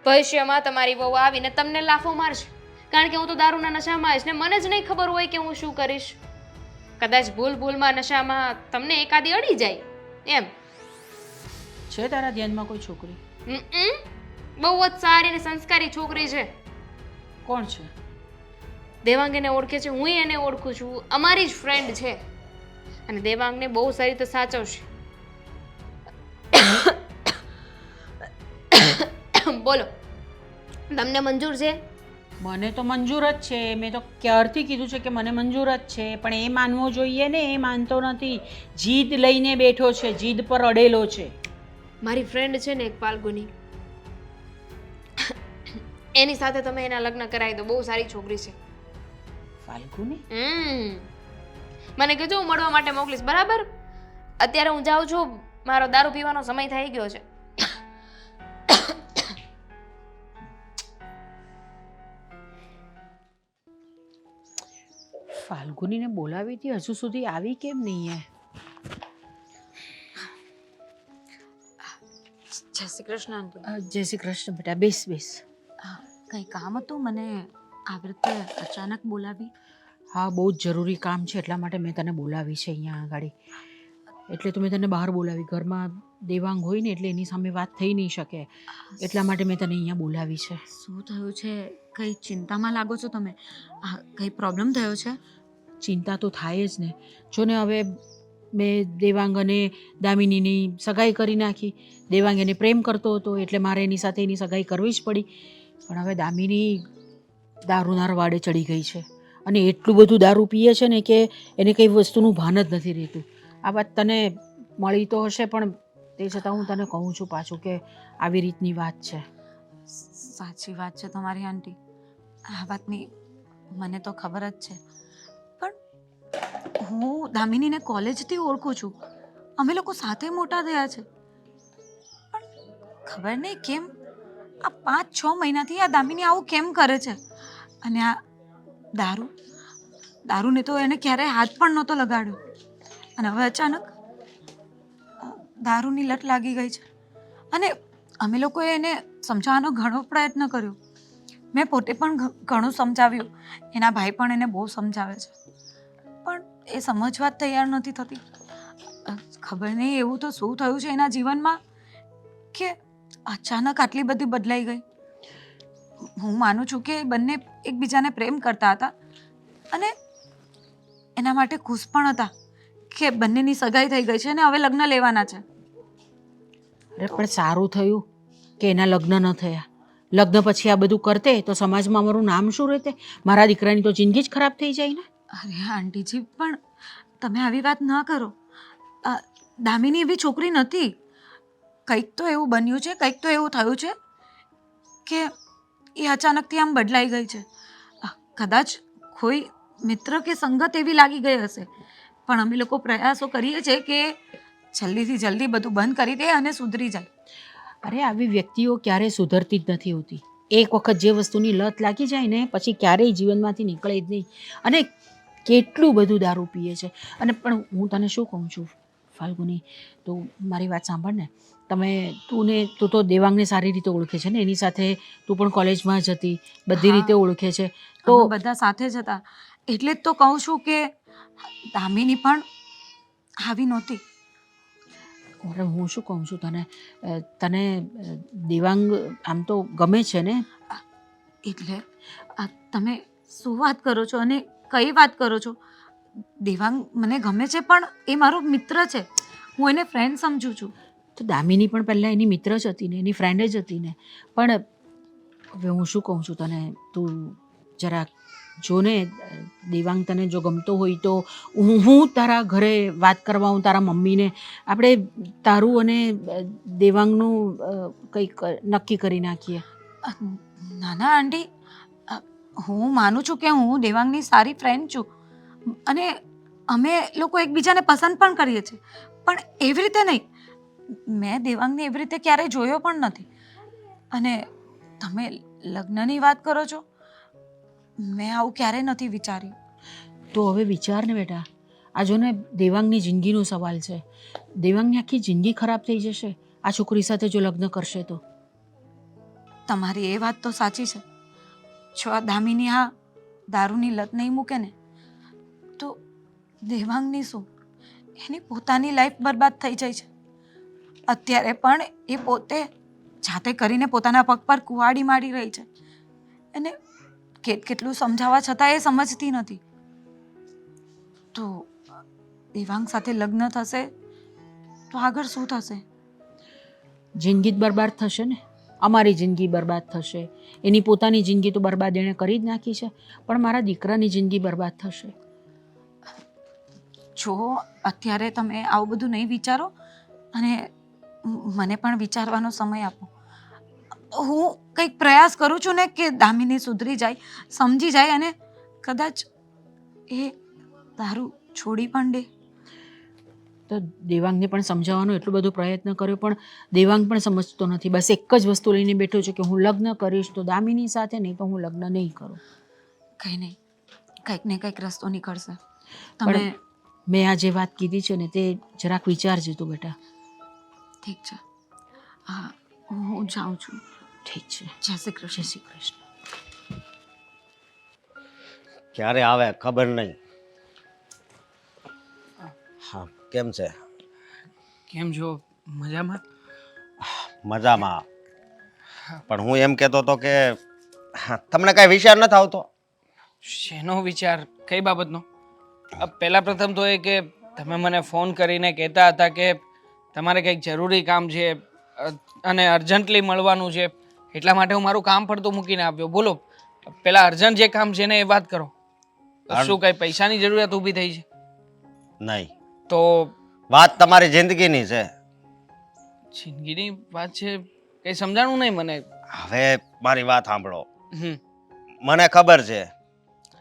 ભવિષ્યમાં તમારી વહુ આવીને તમને લાફો મારશે, કારણ કે હું તો દારૂના નશામાં આવીશ ને મને જ નહીં ખબર હોય કે હું શું કરીશ. કદાચ ભૂલમાં નશામાં તમને એકાદી અડી જાય એમ. છે તારા ધ્યાનમાં કોઈ છોકરી? બહુ જ સારી અને સંસ્કારી છોકરી છે. કોણ છે? દેવાંગ એને ઓળખે છે, હું એને ઓળખું છું, અમારી જ ફ્રેન્ડ છે, અને દેવાંગને બહુ સારી રીતે સાચવશે. બોલો, તમને મંજૂર છે? મને તો મંજૂર જ છે, મેં તો ક્યારથી કીધું છે કે મને મંજૂર જ છે, પણ એ માનવો જોઈએ ને, એ માનતો નથી. જીદ લઈને બેઠો છે, જીદ પર અડેલો છે. મારી ફ્રેન્ડ છે ને એક ફાલ્ગુની, એની સાથે તમે એના લગ્ન કરાવી દો. બહુ સારી છોકરી છે. ફાલ્ગુની? મને કહેજો, હું મળવા માટે મોકલીશ, બરાબર? અત્યારે હું જાઉં છું, મારો દારૂ પીવાનો સમય થઈ ગયો છે. ફાલ્ગુનીને બોલાવી હતી, હજુ સુધી આવી કેમ નહીં? જય શ્રી કૃષ્ણ આંટી. જય શ્રી કૃષ્ણ બેટા, બેસ બેસ. કંઈ કામ હતું? મને આવી રીતે અચાનક બોલાવી? હા, બહુ જ જરૂરી કામ છે, એટલા માટે મેં તને બોલાવી છે અહીંયા આગળ. એટલે તો મેં તને બહાર બોલાવી. ઘરમાં દેવાંગ હોય ને એટલે એની સામે વાત થઈ નહીં શકે, એટલા માટે મેં તને અહીંયા બોલાવી છે. શું થયું છે? કઈ ચિંતામાં લાગો છો તમે? કઈ પ્રોબ્લેમ થયો છે? ચિંતા તો થાય જ ને. જો ને હવે મેં દેવાંગ અને દામિનીની સગાઈ કરી નાખી. દેવાંગ એને પ્રેમ કરતો હતો એટલે મારે એની સાથે એની સગાઈ કરવી જ પડી. પણ હવે દામિની દારૂના વાડે ચડી ગઈ છે અને એટલું બધું દારૂ પીએ છે ને કે એને કઈ વસ્તુનું ભાન જ નથી રહેતું. આ વાત તને મળી તો હશે, પણ તે છતાં હું તને કહું છું પાછું કે આવી રીતની વાત છે. સાચી વાત છે તમારી આંટી, આ વાતની મને તો ખબર જ છે. પણ હું દામિનીને કોલેજથી ઓળખું છું, અમે લોકો સાથે મોટા થયા છે. પણ ખબર નહીં કેમ આ 5-6 મહિનાથી આ દામિની આવું કેમ કરે છે. અને આ દારૂને તો એને ક્યારેય હાથ પણ નહોતો લગાડ્યો, અને હવે અચાનક દારૂની લત લાગી ગઈ છે. અને અમે લોકોએ એને સમજાવવાનો ઘણો પ્રયત્ન કર્યો. મેં પોતે પણ ઘણું સમજાવ્યું, એના ભાઈ પણ એને બહુ સમજાવે છે, પણ એ સમજવા જ તૈયાર નથી થતી. ખબર નહીં એવું તો શું થયું છે એના જીવનમાં કે અચાનક આટલી બધી બદલાઈ ગઈ. હું માનું છું કે બંને એકબીજાને પ્રેમ કરતા હતા અને એના માટે ખુશ પણ હતા કે બંનેની સગાઈ થઈ ગઈ છે અને હવે લગ્ન લેવાના છે. અરે પણ સારું થયું કે એના લગ્ન ન થયા. લગ્ન પછી આ બધું કરતે તો સમાજમાં મારું નામ શું રહેતે? મારા દીકરાની તો જિંદગી જ ખરાબ થઈ જાય ને. અરે આંટીજી, પણ તમે આવી વાત ન કરો. દામિની એવી છોકરી નથી. કંઈક તો એવું બન્યું છે, કંઈક તો એવું થયું છે કે એ અચાનકથી આમ બદલાઈ ગઈ છે. કદાચ કોઈ મિત્ર કે સંગત એવી લાગી ગઈ હશે, પણ અમે લોકો પ્રયાસો કરીએ છીએ કે જલ્દીથી જલ્દી બધું બંધ કરી દે અને સુધરી જાય. અરે આવી વ્યક્તિઓ ક્યારેય સુધરતી જ નથી હોતી. એક વખત જે વસ્તુની લત લાગી જાય ને પછી ક્યારેય જીવનમાંથી નીકળે જ નહીં. અને કેટલું બધું દારૂ પીએ છે. અને પણ હું તને શું કહું છું ફાલ્ગુની, તું મારી વાત સાંભળ ને. તું તો દેવાંગને સારી રીતે ઓળખે છે ને, એની સાથે તું પણ કોલેજમાં જ હતી, બધી રીતે ઓળખે છે. તો બધા સાથે જ હતા, એટલે જ તો કહું છું કે દામિની પણ આવી નહોતી. અરે હું શું કહું છું તને દેવાંગ આમ તો ગમે છે ને? એટલે તમે શું વાત કરો છો અને કઈ વાત કરો છો? દેવાંગ મને ગમે છે, પણ એ મારો મિત્ર છે, હું એને ફ્રેન્ડ સમજું છું. તો દામિની પણ પહેલાં એની મિત્ર જ હતી ને, એની ફ્રેન્ડ જ હતી ને. પણ હવે હું શું કહું છું તને, તું જરાક જો ને, દેવાંગ તને જો ગમતો હોય તો હું તારા ઘરે વાત કરવા, હું તારા મમ્મીને, આપણે તારું અને દેવાંગનું કંઈક નક્કી કરી નાખીએ. ના ના આંટી, હું માનું છું કે હું દેવાંગની સારી ફ્રેન્ડ છું અને અમે લોકો એકબીજાને પસંદ પણ કરીએ છીએ, પણ એવી રીતે નહીં. મેં દેવાંગને એવી રીતે ક્યારેય જોયો પણ નથી. અને તમે લગ્નની વાત કરો છો, મેં આવું ક્યારેય નથી વિચાર્યું. તો હવે વિચાર ને બેટા. આ જો ને, દેવાંગની જિંદગીનો સવાલ છે. દેવાંગની આખી જિંદગી ખરાબ થઈ જશે આ છોકરી સાથે જો લગ્ન કરશે તો. તમારી એ વાત તો સાચી છે. જો આ દામિની આ દારૂની લત નહીં મૂકે ને તો દેવાંગની શું, એની પોતાની લાઈફ બરબાદ થઈ જાય છે. અત્યારે પણ એ પોતે જાતે કરીને પોતાના પગ પર કુહાડી મારી રહી છે અને કેટલું સમજાવવા છતાં એ સમજતી નથી. તો દેવાંગ સાથે લગ્ન થશે તો આગળ શું થશે? જિંદગી જ બરબાદ થશે ને. અમારી જિંદગી બરબાદ થશે. એની પોતાની જિંદગી તો બરબાદ એણે કરી જ નાખી છે, પણ મારા દીકરાની જિંદગી બરબાદ થશે. જો અત્યારે તમે આવું બધું નહીં વિચારો અને મને પણ વિચારવાનો સમય આપો. હું કંઈક પ્રયાસ કરું છું ને કે દામિની સુધરી જાય, સમજી જાય અને કદાચ એ દારૂ છોડી પણ દે. તો દેવાંગને પણ સમજાવવાનો એટલો બધો પ્રયત્ન કર્યો, પણ દેવાંગ પણ સમજતો નથી. બસ એક જ વસ્તુ લઈને બેઠો છે કે હું લગ્ન કરીશ તો દામિની સાથે, નહીં તો હું લગ્ન નહીં કરું. કંઈ નહીં, કંઈક ને કંઈક રસ્તો નીકળશે. પણ તમે મેં આ જે વાત કીધી છે ને તે જરાક વિચારજે તું બેટા. ઠીક છે, હા હું જાઉં છું. ઠીક છે. જય શ્રી કૃષ્ણ. જય શ્રી કૃષ્ણ. ક્યારે આવે ખબર નહીં. હા, કેમ છે? કેમ છો? મજામાં? મજામાં. પણ હું એમ કહેતો હતો કે તમને કાંઈ વિચાર નથી આવતો? શેનો વિચાર? કઈ બાબતનો? પહેલા પ્રથમ તો એ કે તમે મને ફોન કરીને કહેતા હતા કે તમારે કંઈક જરૂરી કામ છે અને અર્જન્ટલી મળવાનું છે, એટલા માટે હું મારું કામ પડતું મૂકીને આવ્યો. બોલો, પેલા અર્જન્ટ જે કામ છે ને એ વાત કરો. શું કઈ પૈસાની જરૂરિયાત ઊભી થઈ છે? નહીં. તો વાત તમારી જિંદગીની છે. જિંદગીની વાત છે? કઈ સમજાણું નહીં મને. હવે મારી વાત સાંભળો. હમ મને ખબર છે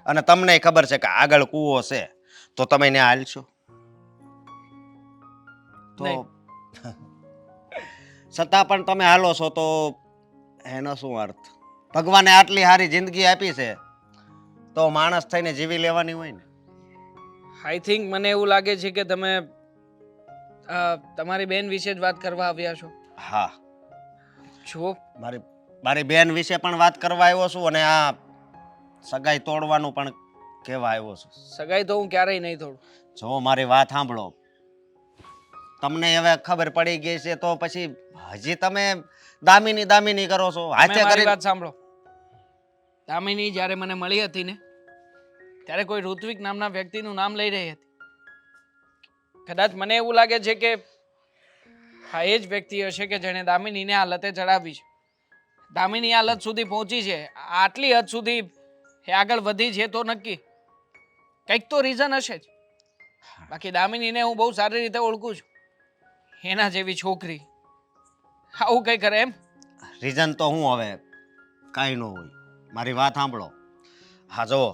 અને તમને ખબર છે કે આગળ કૂવો છે, તો તમે ત્યાં હાલશો? તો નહીં. છતાં પણ તમે હાલો છો તો એનો શું અર્થ? ભગવાને આટલી સારી જિંદગી આપી છે તો માણસ થઈને જીવી લેવાની હોય ને. આઈ થિંક મને એવું લાગે છે કે તમે તમારી બેન વિશે જ વાત કરવા આવ્યા છો. હા, જો મારી બેન વિશે પણ વાત કરવા આવ્યો છું અને આ સગાઈ તોડવાનું પણ કહેવા આવ્યો છું. સગાઈ તો હું ક્યારેય નહીં તોડું. જો મારી વાત સાંભળો, તમને હવે ખબર પડી ગઈ છે તો પછી હજી તમે દામિની કરો છો. તમે હાથે મારી કરી વાત સાંભળો. દામિની જ્યારે મને મળી હતી ને ત્યારે કોઈ ઋત્વિક નામના વ્યક્તિનું નામ લઈ રહી હતી. કદાચ મને એવું લાગે છે કે આ એ જ વ્યક્તિ હશે કે જેણે દામિનીને આ લતે ચડાવી છે. દામિની આ લત સુધી પહોંચી છે, આટલી હદ સુધી એ આગળ વધી છે તો નક્કી કંઈક તો રીઝન હશે જ. બાકી દામિનીને હું બહુ સારી રીતે ઓળખું છું. એના જેવી છોકરી આવું કંઈ કરે એમ? રીઝન તો હું હવે કાંઈ ન હોય. મારી વાત સાંભળો. હા જુઓ,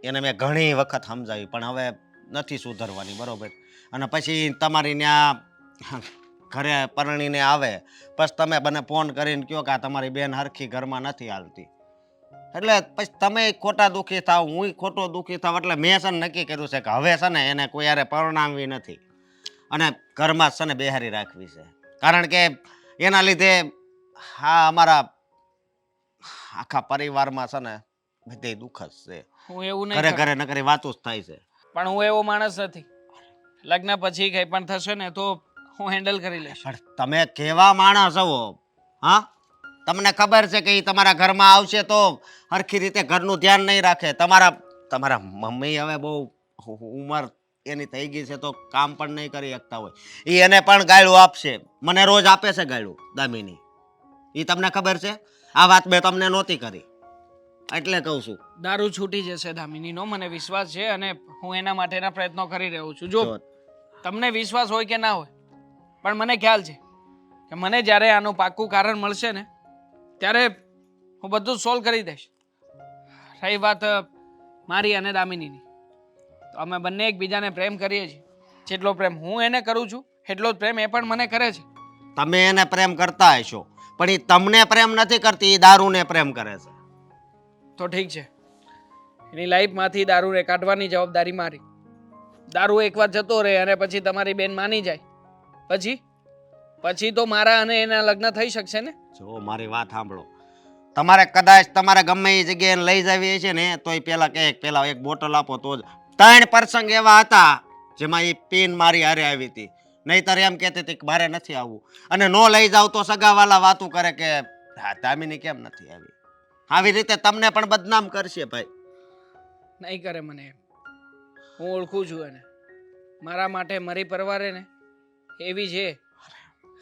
એને મેં ઘણી વખત સમજાવી પણ હવે નથી સુધરવાની, બરોબર? અને પછી તમારી ત્યાં ઘરે પરણીને આવે પછી તમે મને ફોન કરીને કહો કે આ તમારી બેન હરખી ઘરમાં નથી હાલતી, એટલે પછી તમે ખોટા દુઃખી થાવ, હું ખોટો દુઃખી થાવ. એટલે મેં છે ને નક્કી કર્યું છે કે હવે છે ને એને કોઈ યારે પરણાવવી નથી અને ઘરમાં છે ને બેહારી રાખવી છે. કારણ કે એના લીધે હા અમારા આખા પરિવારમાં છે ને બધે દુઃખ જ છે. હું એવું નહીં ઘરે કરું. ઘરે નકરી વાતો જ થાય છે. પણ હું એવો માણસ નથી. લગ્ન પછી કંઈ પણ થશે ને તો હું હેન્ડલ કરી લઈશ. પણ તમે કેવા માણસ છો? હા, તમને ખબર છે કે ઈ તમારા ઘરમાં આવશે તો હરખી રીતે ઘરનું ધ્યાન નહીં રાખે. તમારા મમ્મી હવે બહુ ઉંમર એની થઈ ગઈ છે તો કામ પણ નહીં કરી શકતા હોય. ઈ એને પણ ગાળું આપશે. મને રોજ આપે છે ગાળું દામિની. ઈ તમને ખબર છે? આ વાત મેં તમને નહોતી કરી એટલે કહું છું. દારૂ છૂટી જશે દામિનીનો, મને વિશ્વાસ છે અને હું એના માટેના પ્રયત્નો કરી રહ્યો છું. જો તમને વિશ્વાસ હોય કે ના હોય, પણ મને ખ્યાલ છે કે મને જ્યારે આનું પાક્કું કારણ મળશે ને ત્યારે હું બધું સોલ્વ કરી દઈશ. રહી વાત મારી અને દામિનીની, તો અમે બંને એકબીજાને પ્રેમ કરીએ છીએ. જેટલો પ્રેમ હું એને કરું છું એટલો જ પ્રેમ એ પણ મને કરે છે. તમે એને પ્રેમ કરતા હશો પણ ઈ તમને પ્રેમ નથી કરતી, ઈ દારૂને પ્રેમ કરે છે. તો ઠીક છે, એની લાઈફમાંથી દારૂને કાઢવાની જવાબદારી મારી. દારૂ એકવાર જતો રહે અને પછી તમારી બેન માની જાય પછી તો મારા અને એના લગ્ન થઈ શકશે ને? જો મારી વાત સાંભળો, તમારે કદાચ તમારે ગમે એ જગ્યાએ લઈ જવી છે ને તો પેલા એક બોટલ આપો તો જ. 3 પ્રસંગ એવા હતા જેમાં એ પીન મારી હારે આવી હતી, નહીતર એમ કહેતી હતી કે મારે નથી આવવું. અને નો લઈ જાવ તો સગાવાલા વાતું કરે કે હા દામિની કેમ નથી આવી. આવી રીતે તમને પણ બદનામ કરશે ભાઈ. નહીં કરે મને એમ. હું ઓળખું છું એને. મારા માટે મારી પરવારે ને એવી છે.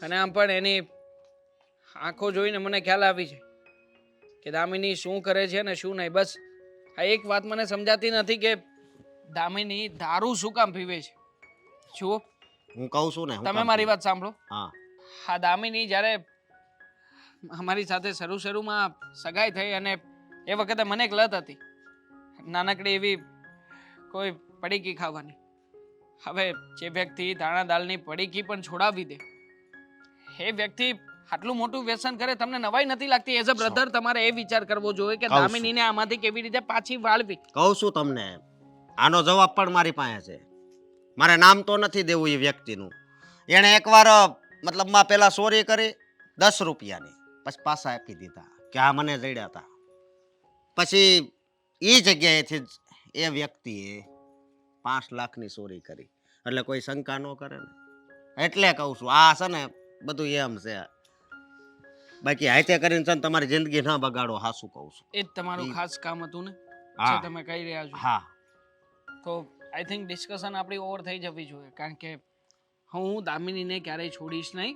અને આમ પણ એની આંખો જોઈને મને ખ્યાલ આવી છે કે દામિની શું કરે છે ને શું નહીં. બસ આ એક વાત મને સમજાતી નથી કે દામિની દારૂ શું કામ પીવે છે. જુઓ, હું કહું છું ને, હું તમે કામ મારી છું. વાત સાંભળો. હા, હા, દામિની જ્યારે અમારી સાથે શરૂમાં સગાઈ થઈ અને એ વખતે મને એક લત હતી નાનકડી એવી કોઈ પડીકી ખાવાની. હવે જે વ્યક્તિ દાણા દાળની પડીકી પણ છોડાવી દે, એ વ્યક્તિ આટલું મોટું વ્યસન કરે, તમને નવાઈ નથી લાગતી? એઝ અ બ્રધર તમારે એ વિચાર કરવો જોઈએ કે કહું છું. દામિનીને આમાંથી કેવી રીતે પાછી વાળવી. કહું છું તમને, આનો જવાબ પણ મારી પાસે છે. મારે નામ તો નથી દેવું એ વ્યક્તિનું. એણે એકવાર મતલબમાં પેલા ચોરી કરી 10 રૂપિયાની, પછી પાછા આપી દીધા કે આ મને જડ્યા હતા. પછી એ જગ્યાએથી જ એ વ્યક્તિએ 5 લાખની ચોરી કરી. એટલે કોઈ શંકા ન કરે ને, એટલે કહું છું આ છે ને બધું એમ છે. બાકી હાથે કરીને છે ને તમારી જિંદગી ના બગાડો, હાસું કહું છું. એ જ તમારું ખાસ કામ હતું ને, જે હા તમે કહી રહ્યા છો. હા, તો આઈ થિંક ડિસ્કશન આપણી ઓવર થઈ જવી જોઈએ, કારણ કે હું દામિનીને ક્યારેય છોડીશ નહીં.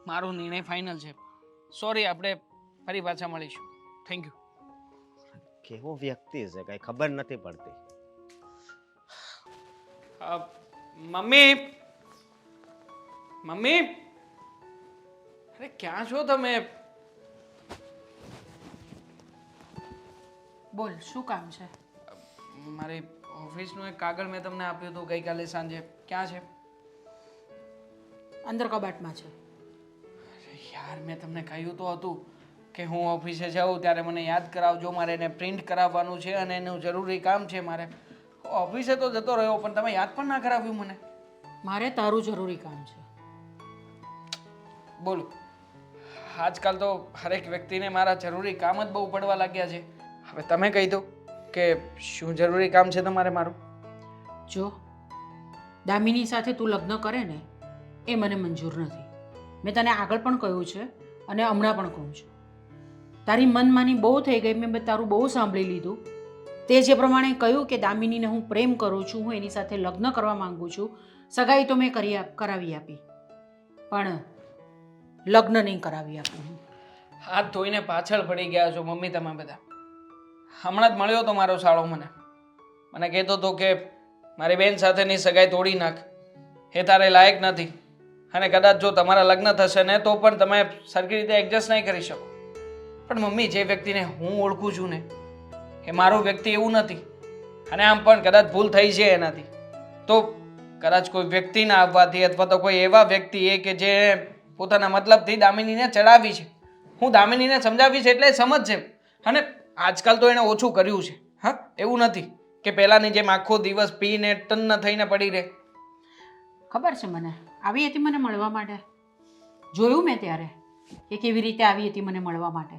મારો નિર્ણય ફાઇનલ છે. સોરી, આપણે ફરી પાછા મળીશું. Thank you. કેવો વ્યક્તિ છે કઈ ખબર નથી પડતી. મમ્મી, મમ્મી, અરે ક્યાં છો તમે? બોલ, શું કામ છે? મારી ઓફિસનું એક કાગળ મેં તમને આપ્યું હતું ગઈકાલે સાંજે. ક્યાં છે? અંદર કબાટમાં છે. યાર, મેં તમને કહ્યું તો હતું કે હું ઓફિસે જાઉં ત્યારે મને યાદ કરાવજો. મારે એને પ્રિન્ટ કરાવવાનું છે અને એનું જરૂરી કામ છે. મારે ઓફિસે તો જતો રહ્યો, પણ તમે યાદ પણ ના કરાવ્યું મને. મારે તારું જરૂરી કામ છે. બોલો, આજકાલ તો હરેક વ્યક્તિને મારા જરૂરી કામ જ બહુ પડવા લાગ્યા છે. હવે તમે કહી દો કે શું જરૂરી કામ છે તમારે મારું? જો દામિની સાથે તું લગ્ન કરે ને એ મને મંજૂર નથી. મેં તને આગળ પણ કહ્યું છે અને હમણાં પણ કહું છું. તારી મનમાની બહુ થઈ ગઈ. મેં તારું બહુ સાંભળી લીધું. તે જે પ્રમાણે કહ્યું કે દામિનીને હું પ્રેમ કરું છું, હું એની સાથે લગ્ન કરવા માંગુ છું, સગાઈ તો મેં કરાવી આપી, પણ લગ્ન નહીં કરાવી આપું. હાથ ધોઈને પાછળ પડી ગયા છો મમ્મી તમે બધા. હમણાં જ મળ્યો તો મારો સાળો મને કહેતો હતો કે મારી બેન સાથેની સગાઈ તોડી નાખ, એ તારે લાયક નથી, અને કદાચ જો તમારા લગ્ન થશે ને તો પણ તમે સરખી રીતે એડજસ્ટ નહીં કરી શકો. પણ મમ્મી, જે વ્યક્તિને હું ઓળખું છું ને એ મારો વ્યક્તિ એવું નથી. અને આમ પણ કદાચ ભૂલ થઈ છે એનાથી, તો કદાચ કોઈ વ્યક્તિના આવવાથી અથવા તો કોઈ એવા વ્યક્તિએ કે જે પોતાના મતલબથી દામિનીને ચડાવી છે. હું દામિનીને સમજાવી છે એટલે સમજશે. અને આજકાલ તો એણે ઓછું કર્યું છે. હા, એવું નથી કે પહેલાંની જેમ આખો દિવસ પીને ટન્ન થઈને પડી રહે. ખબર છે મને, આવી હતી મને મળવા માટે. જોયું મેં ત્યારે કે કેવી રીતે આવી હતી મને મળવા માટે.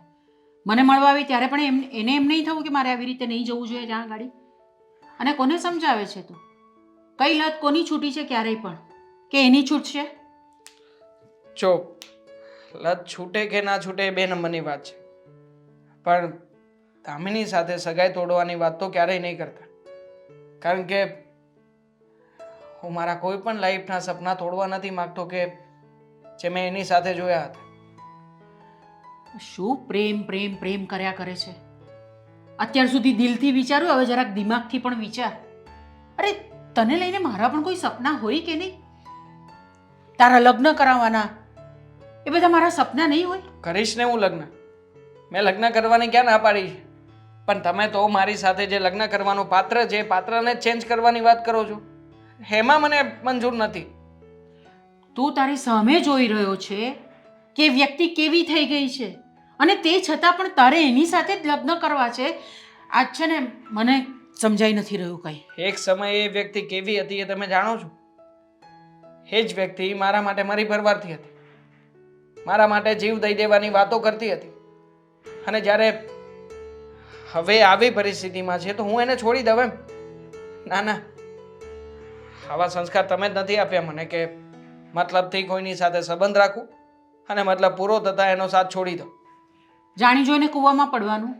મને મળવા આવી ત્યારે પણ એને એમ નહીં થયું કે મારે આવી રીતે નહીં જવું જોઈએ ત્યાં ગાડી. અને કોને સમજાવે છે તું? કઈ લત કોની છૂટી છે ક્યારેય પણ કે એની છૂટશે? જો લત છૂટે કે ના છૂટે એ 2 નંબરની વાત છે, પણ દામિની સાથે સગાઈ તોડવાની વાત તો ક્યારેય નહીં કરતા. કારણ કે હું મારા કોઈ પણ લાઈફના સપના તોડવા નથી માંગતો કે જે મેં એની સાથે જોયા હતા. શું પ્રેમ પ્રેમ પ્રેમ કર્યા કરે છે? અત્યાર સુધી દિલથી વિચાર્યું, હવે જરાક દિમાગથી પણ વિચાર. અરે તને લઈને મારા પણ કોઈ સપના હોય કે નહીં? તારા લગ્ન કરાવવાના એ બધા મારા સપના નહીં હોય? કરીશ ને હું લગ્ન. મેં લગ્ન કરવાની ક્યાં ના પાડી છે? પણ તમે તો મારી સાથે જે લગ્ન કરવાનું પાત્ર છે એ પાત્રને ચેન્જ કરવાની વાત કરો છો. એમાં મને મંજૂર નથી. તું તારી સામે જોઈ રહ્યો છે કે વ્યક્તિ કેવી થઈ ગઈ છે, અને તે છતાં પણ તારે એની સાથે જ લગ્ન કરવા છે. આજ છે ને મને સમજાઈ નથી રહ્યું કંઈ. એક સમયે એ વ્યક્તિ કેવી હતી એ તમે જાણો છો? એ જ વ્યક્તિ મારા માટે મારી પરવારથી હતી, મારા માટે જીવ દઈ દેવાની વાતો કરતી હતી. અને જ્યારે હવે આવી પરિસ્થિતિમાં છે તો હું એને છોડી દઉં એમ? ના ના, આવા સંસ્કાર તમે જ નથી આપ્યા મને કે મતલબથી કોઈની સાથે સંબંધ રાખું અને મતલબ પૂરો થતાં એનો સાથ છોડી દો. જાણી જોઈને કૂવામાં પડવાનું.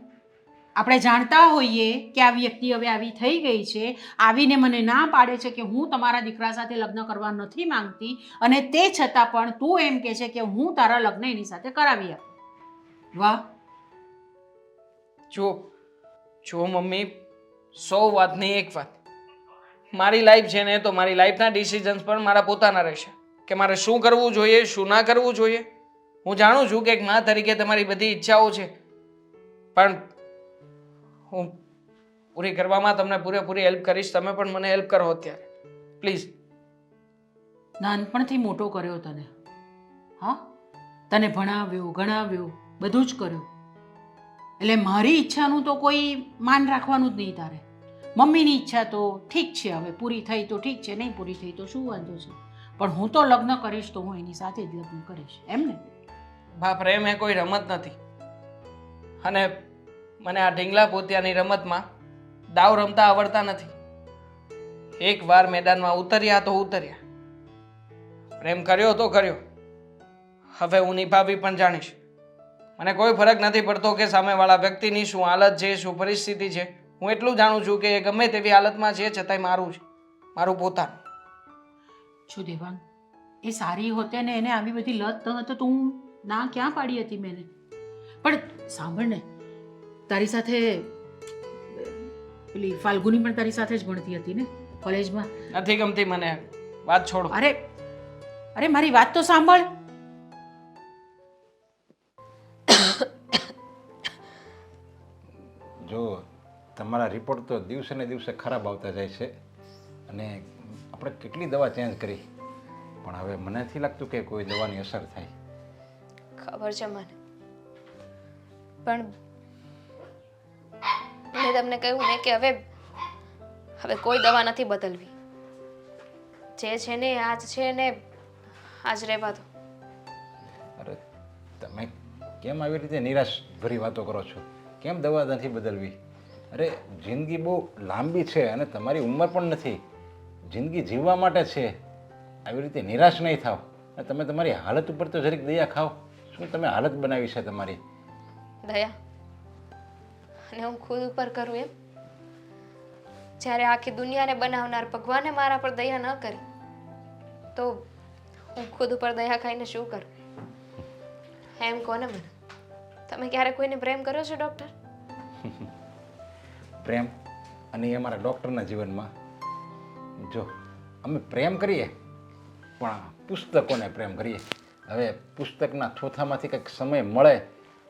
આપણે જાણતા હોઈએ કે આ વ્યક્તિ હવે આવી થઈ ગઈ છે, આવીને મને ના પાડે છે કે હું તમારા દીકરા સાથે લગ્ન કરવા નથી માંગતી, અને તે છતાં પણ તું એમ કહે છે કે હું તારા લગ્ન એની સાથે કરાવી આપું. વાહ, જો જો મમ્મી, 100 વાતની એક વાત, મારી લાઈફ છે ને તો મારી લાઈફના ડિસિઝન્સ પણ મારા પોતાના રહેશે કે મારે શું કરવું જોઈએ, શું ના કરવું જોઈએ. હું જાણું છું કે એક મા તરીકે તમારી બધી ઈચ્છાઓ છે, પણ હું પૂરી કરવામાં તમને પૂરેપૂરી હેલ્પ કરીશ. તમે પણ મને હેલ્પ કરો અત્યારે પ્લીઝ. નાનપણથી મોટો કર્યો તને, હા, તને ભણાવ્યો, ગણાવ્યો, બધું જ કર્યું. એટલે મારી ઈચ્છાનું તો કોઈ માન રાખવાનું જ નહીં તારે. મમ્મીની ઈચ્છા તો ઠીક છે, હવે પૂરી થઈ તો ઠીક છે, નહીં પૂરી થઈ તો શું વાંધો છે, પણ હું તો લગ્ન કરીશ તો હું એની સાથે જ લગ્ન કરીશ, એમ ને? બા, પ્રેમ એ કોઈ રમત નથી, અને મને આ ઢીંગલા પોતિયાની રમતમાં દાવ રમતા આવડતા નથી. એકવાર મેદાનમાં ઉતર્યા તો ઉતર્યા, પ્રેમ કર્યો તો કર્યો, હવે હું નિભાવી પણ જાણીશ. મને કોઈ ફરક નથી પડતો કે સામેવાળા વ્યક્તિની શું હાલત છે, શું પરિસ્થિતિ છે. હું એટલું જાણું છું કે એ ગમે તેવી હાલતમાં છે છતાંય મારું છે, મારું પોતાનું. શું દેવાંગ, એ સારી હોતે ને એને આવી બધી લત ન હતો તો હું ના ક્યાં પાડી હતી મેં? પણ સાંભળ ને, તારી સાથે પેલી ફાલ્ગુની પણ તારી સાથે જ ભણતી હતી ને કોલેજમાં? નથી ગમતી મને, વાત છોડો. અરે અરે મારી વાત તો સાંભળ. જો તમારા રિપોર્ટ તો દિવસે ને દિવસે ખરાબ આવતા જાય છે, અને આપણે કેટલી દવા ચેન્જ કરી, પણ હવે મને નથી લાગતું કે કોઈ દવાની અસર થાય. ખબર છે મને, પણ મેં તમને કહ્યું ને કે હવે કોઈ દવા નથી બદલવી. જે છે ને આજ છે ને આજ રહેવા દો. અરે તમે કેમ આવી રીતે નિરાશ ભરી વાતો કરો છો? કેમ દવા નથી બદલવી? અરે જિંદગી બહુ લાંબી છે અને તમારી ઉંમર પણ નથી, જિંદગી જીવવા માટે છે. આવી રીતે નિરાશ નહીં થાવ. અને તમે તમારી હાલત ઉપર તો જરીક દયા ખાઓ. શું તમે હાલત બનાવી છે તમારી? દયા અને હું ખુદ ઉપર કરું એમ? જ્યારે આખી દુનિયાને બનાવનાર ભગવાને મારા પર દયા ન કરી તો હું ખુદ ઉપર દયા ખાઈને શું કરું? એમ કોને મને, તમે ક્યારે કોઈને પ્રેમ કર્યો છે ડૉક્ટર? પ્રેમ અને એ અમારા ડૉક્ટરના જીવનમાં જો અમે પ્રેમ કરીએ પણ પુસ્તકોને પ્રેમ કરીએ. હવે પુસ્તકના થોથામાંથી કંઈક સમય મળે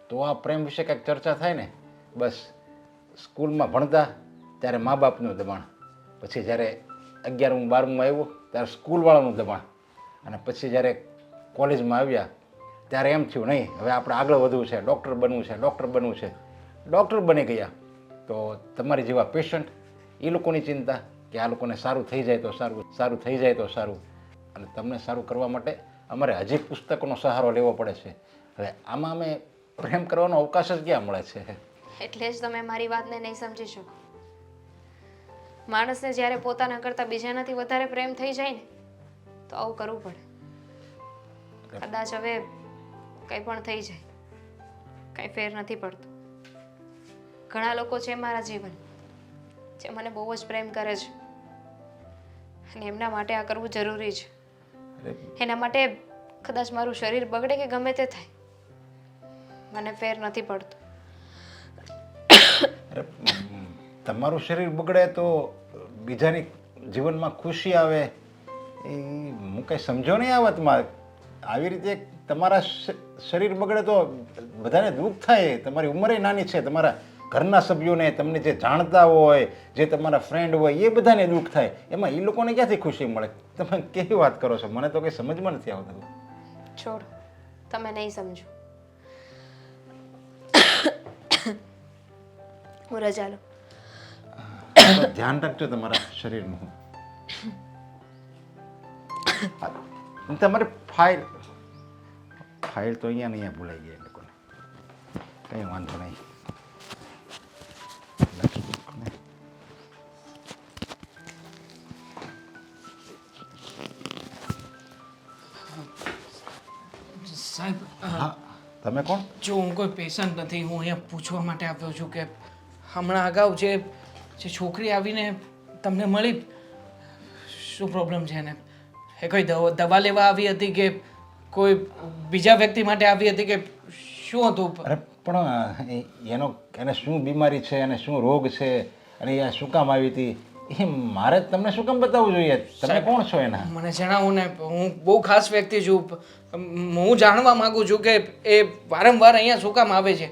તો આ પ્રેમ વિશે કંઈક ચર્ચા થાય ને. બસ સ્કૂલમાં ભણતા ત્યારે મા બાપનું દબાણ, પછી જ્યારે 11મું 12મું આવ્યું ત્યારે સ્કૂલવાળાનું દબાણ, અને પછી જ્યારે કોલેજમાં આવ્યા ત્યારે એમ થયું નહીં હવે આપણે આગળ વધવું છે, ડૉક્ટર બનવું છે, ડૉક્ટર બનવું છે. ડૉક્ટર બની ગયા તો તમારી જેવા પેશન્ટ, એ લોકોની ચિંતા કે આ લોકોને સારું થઈ જાય તો સારું, સારું થઈ જાય તો સારું. અને તમને સારું કરવા માટે અમારે હજી પુસ્તકોનો સહારો લેવો પડે છે. હવે આમાં અમે પ્રેમ કરવાનો અવકાશ જ ક્યાં મળે છે? એટલે જ તમે મારી વાતને નહીં સમજી શકો. માણસને જ્યારે પોતાના કરતાં બીજાનાથી વધારે પ્રેમ થઈ જાય ને તો આવું કરવું પડે. કદાચ હવે કંઈ પણ થઈ જાય, કંઈ ફેર નથી પડતો. ઘણા લોકો છે મારા જીવન જે મને બહુ જ પ્રેમ કરે છે, અને એમના માટે આ કરવું જરૂરી છે. એના માટે કદાચ મારું શરીર બગડે કે ગમે તે થાય, મને ફેર નથી પડતો. અરે તમારું શરીર બગડે તો બીજાની જીવનમાં ખુશી આવે, એ હું કંઈ સમજો નહીં આ વાતમાં. આવી રીતે તમારા શરીર બગડે તો બધાને દુઃખ થાય. તમારી ઉંમરે નાની છે, તમારા ઘરના સભ્યોને, તમને જે જાણતા હોય, જે તમારા ફ્રેન્ડ હોય, એ બધાને દુઃખ થાય. એમાં એ લોકોને ક્યાંથી ખુશી મળે? તમે કેવી વાત કરો છો? મને તો કંઈ સમજમાં નથી આવતું. છોડ, તમે નહીં સમજો. હું રજા લઉં. તો ધ્યાન રાખજો તમારા શરીરનું. તમારી ફાઇલ તો અહીંયા ને અહીંયા ભૂલાઈ ગઈ એ લોકોને. કંઈ વાંધો નહીં. સાહેબ, હા, તમે કોણ? જો હું કોઈ પેશન્ટ નથી, હું અહીંયા પૂછવા માટે આવ્યો છું કે હમણાં અગાઉ જે છોકરી આવીને તમને મળી, શું પ્રોબ્લેમ છે એને? એ કોઈ દવા લેવા આવી હતી કે કોઈ બીજા વ્યક્તિ માટે આવી હતી કે શું હતું? અરે પણ એને શું બીમારી છે અને શું રોગ છે અને એ શું કામ આવી હતી એ મારે તમને શું કામ બતાવવું જોઈએ? તમે કોણ છો એના? મને જણાવો ને, હું બહુ ખાસ વ્યક્તિ છું. હું જાણવા માંગુ છું કે એ વારંવાર અહીંયા શું કામ આવે છે.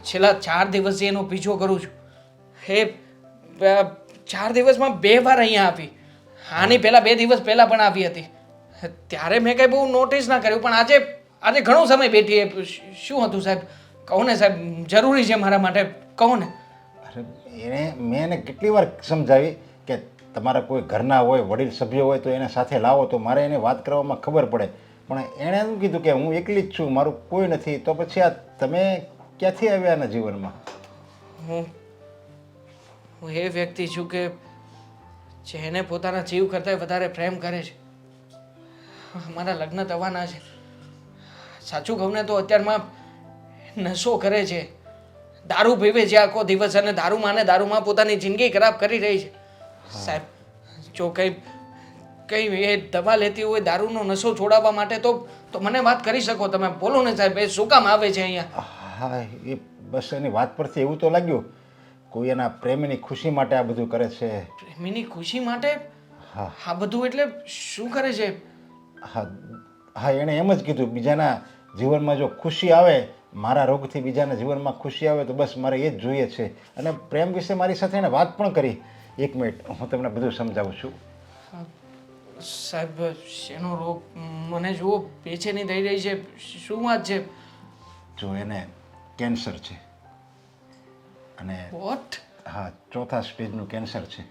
છેલ્લા 4 દિવસથી એનો પીછો કરું છું. એ 4 દિવસમાં 2 વાર અહીંયા આવી. આની પહેલા 2 દિવસ પહેલા પણ આવી હતી. ત્યારે મેં કંઈ બહુ નોટિસ ના કર્યું, પણ આજે ઘણો સમય બેઠી. શું હતું સાહેબ? કહો ને સાહેબ, જરૂરી છે મારા માટે, કહો ને. અરે મેં એને કેટલી વાર સમજાવી કે તમારા કોઈ ઘરના હોય, વડીલ સભ્યો હોય તો એને સાથે લાવો તો મારે એને વાત કરવામાં ખબર પડે. પણ એણે એમ કીધું કે હું એકલી જ છું, મારું કોઈ નથી. તો પછી આ તમે ક્યાંથી આવ્યા એના જીવનમાં? હું એ વ્યક્તિ છું કે જેને પોતાના જીવ કરતાં વધારે પ્રેમ કરે છે. મારા લગ્ન થવાના છે. સાચું કહું ને તો અત્યારમાં નશો કરે છે, દારૂ પીવે છે આખો દિવસ, અને દારૂમાં પોતાની જિંદગી ખરાબ કરી રહી છે. સાહેબ, જો કંઈ એ દવા લેતી હોય દારૂનો નશો છોડાવવા માટે તો મને વાત કરી શકો તમે. બોલો ને સાહેબ, એ શું કામ આવે છે અહીંયા? હા, એ બસ એની વાત પરથી એવું તો લાગ્યું કોઈ એના પ્રેમીની ખુશી માટે આ બધું કરે છે. પ્રેમીની ખુશી માટે? હા. આ બધું એટલે શું કરે છે? હા, એણે એમ જ કીધું બીજાના જીવનમાં જો ખુશી આવે, મારા રોગથી બીજાના જીવનમાં ખુશી આવે તો બસ મારે એ જ જોઈએ છે. અને પ્રેમ વિશે મારી સાથે એને વાત પણ કરી. 1 મિનિટ, હું તમને બધું સમજાવું છું. સાહેબ, શેનો રોગ? મને જુઓ, બેચેની થઈ રહી છે. શું વાત છે? જો એને કેન્સર છે અને વોટ? હા, 4થા સ્ટેજનું કેન્સર છે.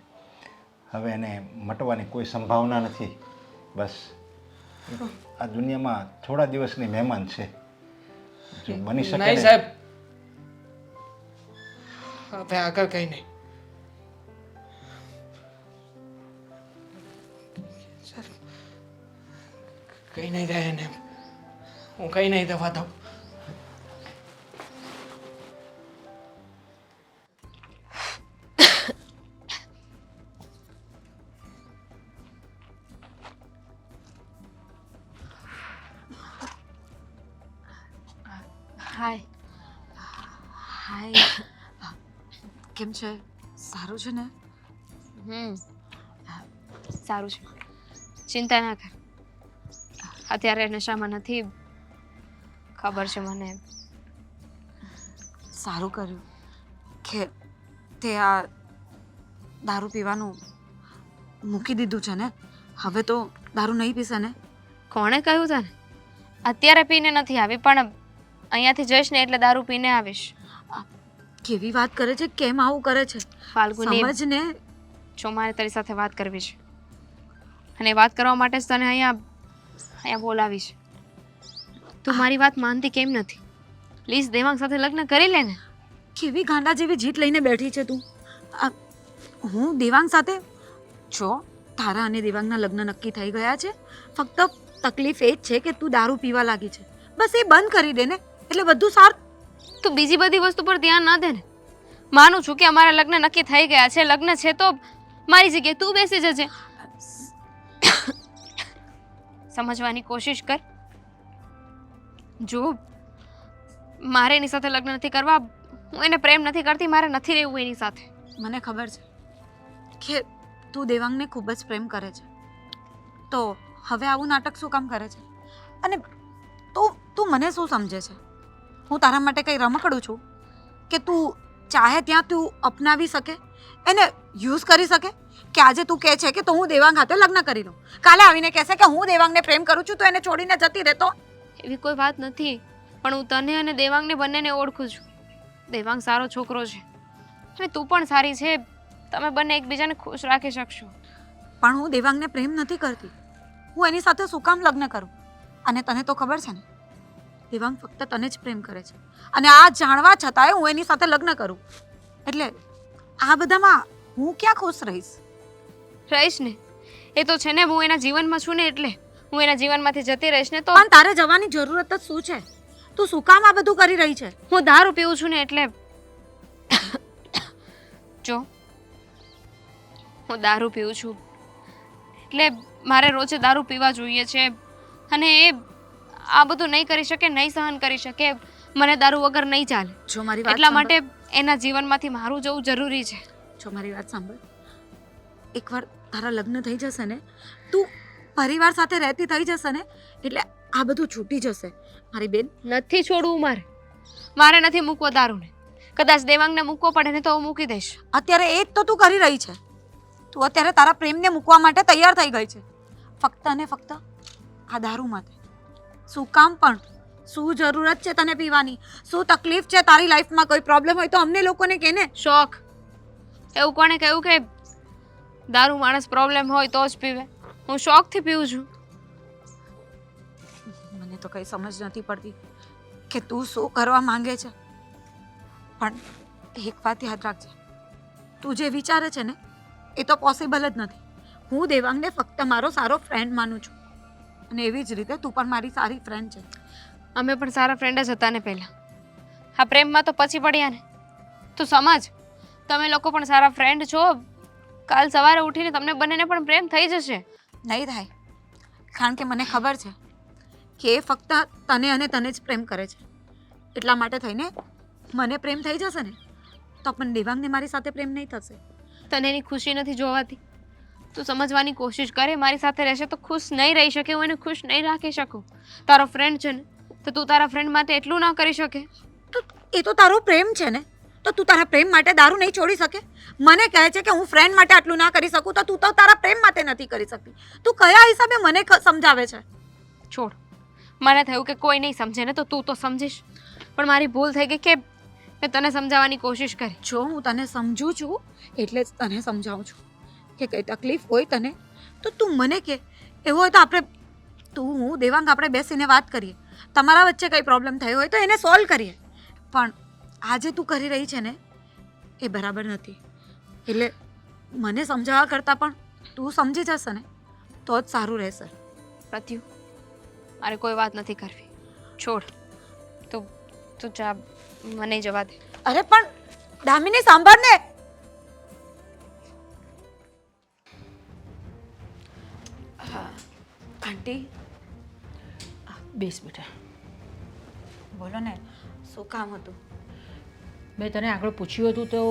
હવે એને મટવાની કોઈ સંભાવના નથી. બસ આ દુનિયામાં થોડા દિવસની મહેમાન છે. જો બની શકે નહીં ને. સાહેબ, હવે આગળ કંઈ નહીં. કંઈ નહીં થાય એને, હું કંઈ નહીં થવા દઉં. હાય. હાય. કેમ છે? સારું છે ને? સારું છે, ચિંતા ના કર. અત્યારે નશામાં નથી, ખબર છે મને. સારું કર્યું કે તે આ દારૂ પીવાનું મૂકી દીધું છે ને. હવે તો દારૂ નહીં પીશે ને? કોણે કહ્યું તને? અત્યારે પીને નથી આવી, પણ અહીંયાથી જઈશ ને એટલે દારૂ પીને આવીશ. કેવી વાત કરે છે? કેમ આવું કરે છે? ફાલ્ગુની, સમજ ને. જો મારે તારી સાથે વાત કરવી છે, અને વાત કરવા માટે જ તને અહીંયા બોલાવી છે. તું મારી વાત માનતી કેમ નથી? પ્લીઝ દેવાંગ સાથે લગ્ન કરી લે ને. કેવી ગાંડા જેવી જીત લઈને બેઠી છે તું. હું દેવાંગ સાથે? જો તારા અને દેવાંગના લગ્ન નક્કી થઈ ગયા છે. ફક્ત તકલીફ એ જ છે કે તું દારૂ પીવા લાગી છે. બસ એ બંધ કરી દે ને એટલે બધું સારું. તું બીજી બધી વસ્તુ પર ધ્યાન ના દે ને. માનું છું કે અમારા લગ્ન નક્કી થઈ ગયા છે. લગ્ન છે તો મારી જગ્યાએ તું બેસી જજે. સમજવાની કોશિશ કર. જો મારે એની સાથે લગ્ન નથી કરવા, હું એને પ્રેમ નથી કરતી, મારે નથી રહેવું એની સાથે. મને ખબર છે કે તું દેવાંગને ખૂબ જ પ્રેમ કરે છે, તો હવે આવું નાટક શું કામ કરે છે? અને તું મને શું સમજે છે? હું તારા માટે કંઈ રમકડું છું કે તું ચાહે ત્યાં તું અપનાવી શકે, એને યુઝ કરી શકે? કે આજે તું કહે છે કે તો હું દેવાંગ હાથે લગ્ન કરી લઉં, કાલે આવીને કહેશે કે હું દેવાંગને પ્રેમ કરું છું તો એને છોડીને જતી રહેતો? એવી કોઈ વાત નથી, પણ હું તને અને દેવાંગને બંનેને ઓળખું છું. દેવાંગ સારો છોકરો છે અને તું પણ સારી છે. તમે બંને એકબીજાને ખુશ રાખી શકશો. પણ હું દેવાંગને પ્રેમ નથી કરતી. હું એની સાથે શું કામ લગ્ન કરું? અને તને તો ખબર છે ને, દેવાંગ ફક્ત તને જ પ્રેમ કરે છે. અને આ જાણવા છતાંય હું એની સાથે લગ્ન કરું, એટલે આ બધામાં હું ક્યાં ખુશ રહીશ? રહીશ ને, એ તો છે ને, હું એના જીવનમાં છું ને, એટલે હું એના જીવનમાંથી જતી રહીશ ને તો. પણ તારે જવાની જરૂરત જ શું છે? તું શું કામ આ બધું કરી રહી છે? હું દારૂ પીઉં છું ને એટલે. જો હું દારૂ પીઉં છું એટલે મારે રોજે દારૂ પીવા જોઈએ છે, અને એ આ બધું નહીં કરી શકે, નહીં સહન કરી શકે. મને દારૂ વગર નહીં ચાલે. જો મારી વાત એટલા સાંભળ. માટે એના જીવનમાંથી મારું જવું જરૂરી છે. જો મારી વાત સાંભળ, એકવાર તારા લગ્ન થઈ જશે ને, તું પરિવાર સાથે રહેતી થઈ જશે ને, એટલે આ બધું છૂટી જશે મારી બેન. નથી છોડવું મારે નથી મૂકવો દારૂને. કદાચ દેવાંગને મૂકવો પડે ને તો હું મૂકી દઈશ. અત્યારે એ જ તો તું કરી રહી છે. તું અત્યારે તારા પ્રેમને મૂકવા માટે તૈયાર થઈ ગઈ છે, ફક્ત અને ફક્ત આ દારૂ માટે. શું કામ પણ? શું જરૂરત છે તને પીવાની? શું તકલીફ છે તારી લાઈફમાં? કોઈ પ્રોબ્લેમ હોય તો અમને લોકોને કહે ને. શોખ, એવું કોણે કહ્યું કે દારૂ માણસ પ્રોબ્લેમ હોય તો જ પીવે? હું શોખથી પીઉં છું. મને તો કંઈ સમજ નથી પડતી કે તું શું કરવા માંગે છે. પણ એક વાત યાદ રાખજે, તું જે વિચારે છે ને એ તો પોસિબલ જ નથી. હું દેવાંગને ફક્ત મારો સારો ફ્રેન્ડ માનું છું, અને એવી જ રીતે તું પણ મારી સારી ફ્રેન્ડ છે. અમે પણ સારા ફ્રેન્ડ જ હતા ને પહેલાં. આ પ્રેમમાં તો પછી પડ્યા ને. તું સમજ, તમે લોકો પણ સારા ફ્રેન્ડ છો. કાલ સવારે ઉઠીને તમને બંનેને પણ પ્રેમ થઈ જશે. નહીં થાય, કારણ કે મને ખબર છે કે એ ફક્ત તને અને તને જ પ્રેમ કરે છે. એટલા માટે થઈને મને પ્રેમ થઈ જશે ને તો પણ દેવાંગને મારી સાથે પ્રેમ નહીં થશે. તને એની ખુશી નથી જોવાતી. તું સમજવાની કોશિશ કરે. મારી સાથે રહેશે તો ખુશ નહીં રહી શકે. હું એને ખુશ નહીં રાખી શકું. તારો ફ્રેન્ડ છે ને, તો તું તારા ફ્રેન્ડ માટે એટલું ના કરી શકે? તો એ તો તારો પ્રેમ છે ને, તો તું તારા પ્રેમ માટે દારૂ નહીં છોડી શકે? મને કહે છે કે હું ફ્રેન્ડ માટે આટલું ના કરી શકું, તો તું તો તારા પ્રેમ માટે નથી કરી શકતી. તું કયા હિસાબે મને સમજાવે છે? છોડ. મને થયું કે કોઈ નહીં સમજે ને તો તું તો સમજીશ. પણ મારી ભૂલ થઈ ગઈ કે મેં તને સમજાવવાની કોશિશ કરી. જો હું તને સમજું છું એટલે જ તને સમજાવું છું કે કંઈ તકલીફ હોય તને તો તું મને કહે. એવું હોય તો હું દેવાંગ આપણે બેસીને વાત કરીએ. તમારા વચ્ચે કંઈ પ્રોબ્લેમ થયો હોય તો એને સોલ્વ કરીએ. પણ આજે તું કરી રહી છે ને એ બરાબર નથી. એટલે મને સમજાવવા કરતાં પણ તું સમજી જશે ને તો જ સારું રહેશે. પ્રત્યુ, મારે કોઈ વાત નથી કરવી. છોડ. તું જા, મને જવા દે. અરે પણ દામિની સાંભળ ને. આંટી, બેસ બેટા. બોલો ને, શું કામ હતું? મેં તને આગળ પૂછ્યું હતું તો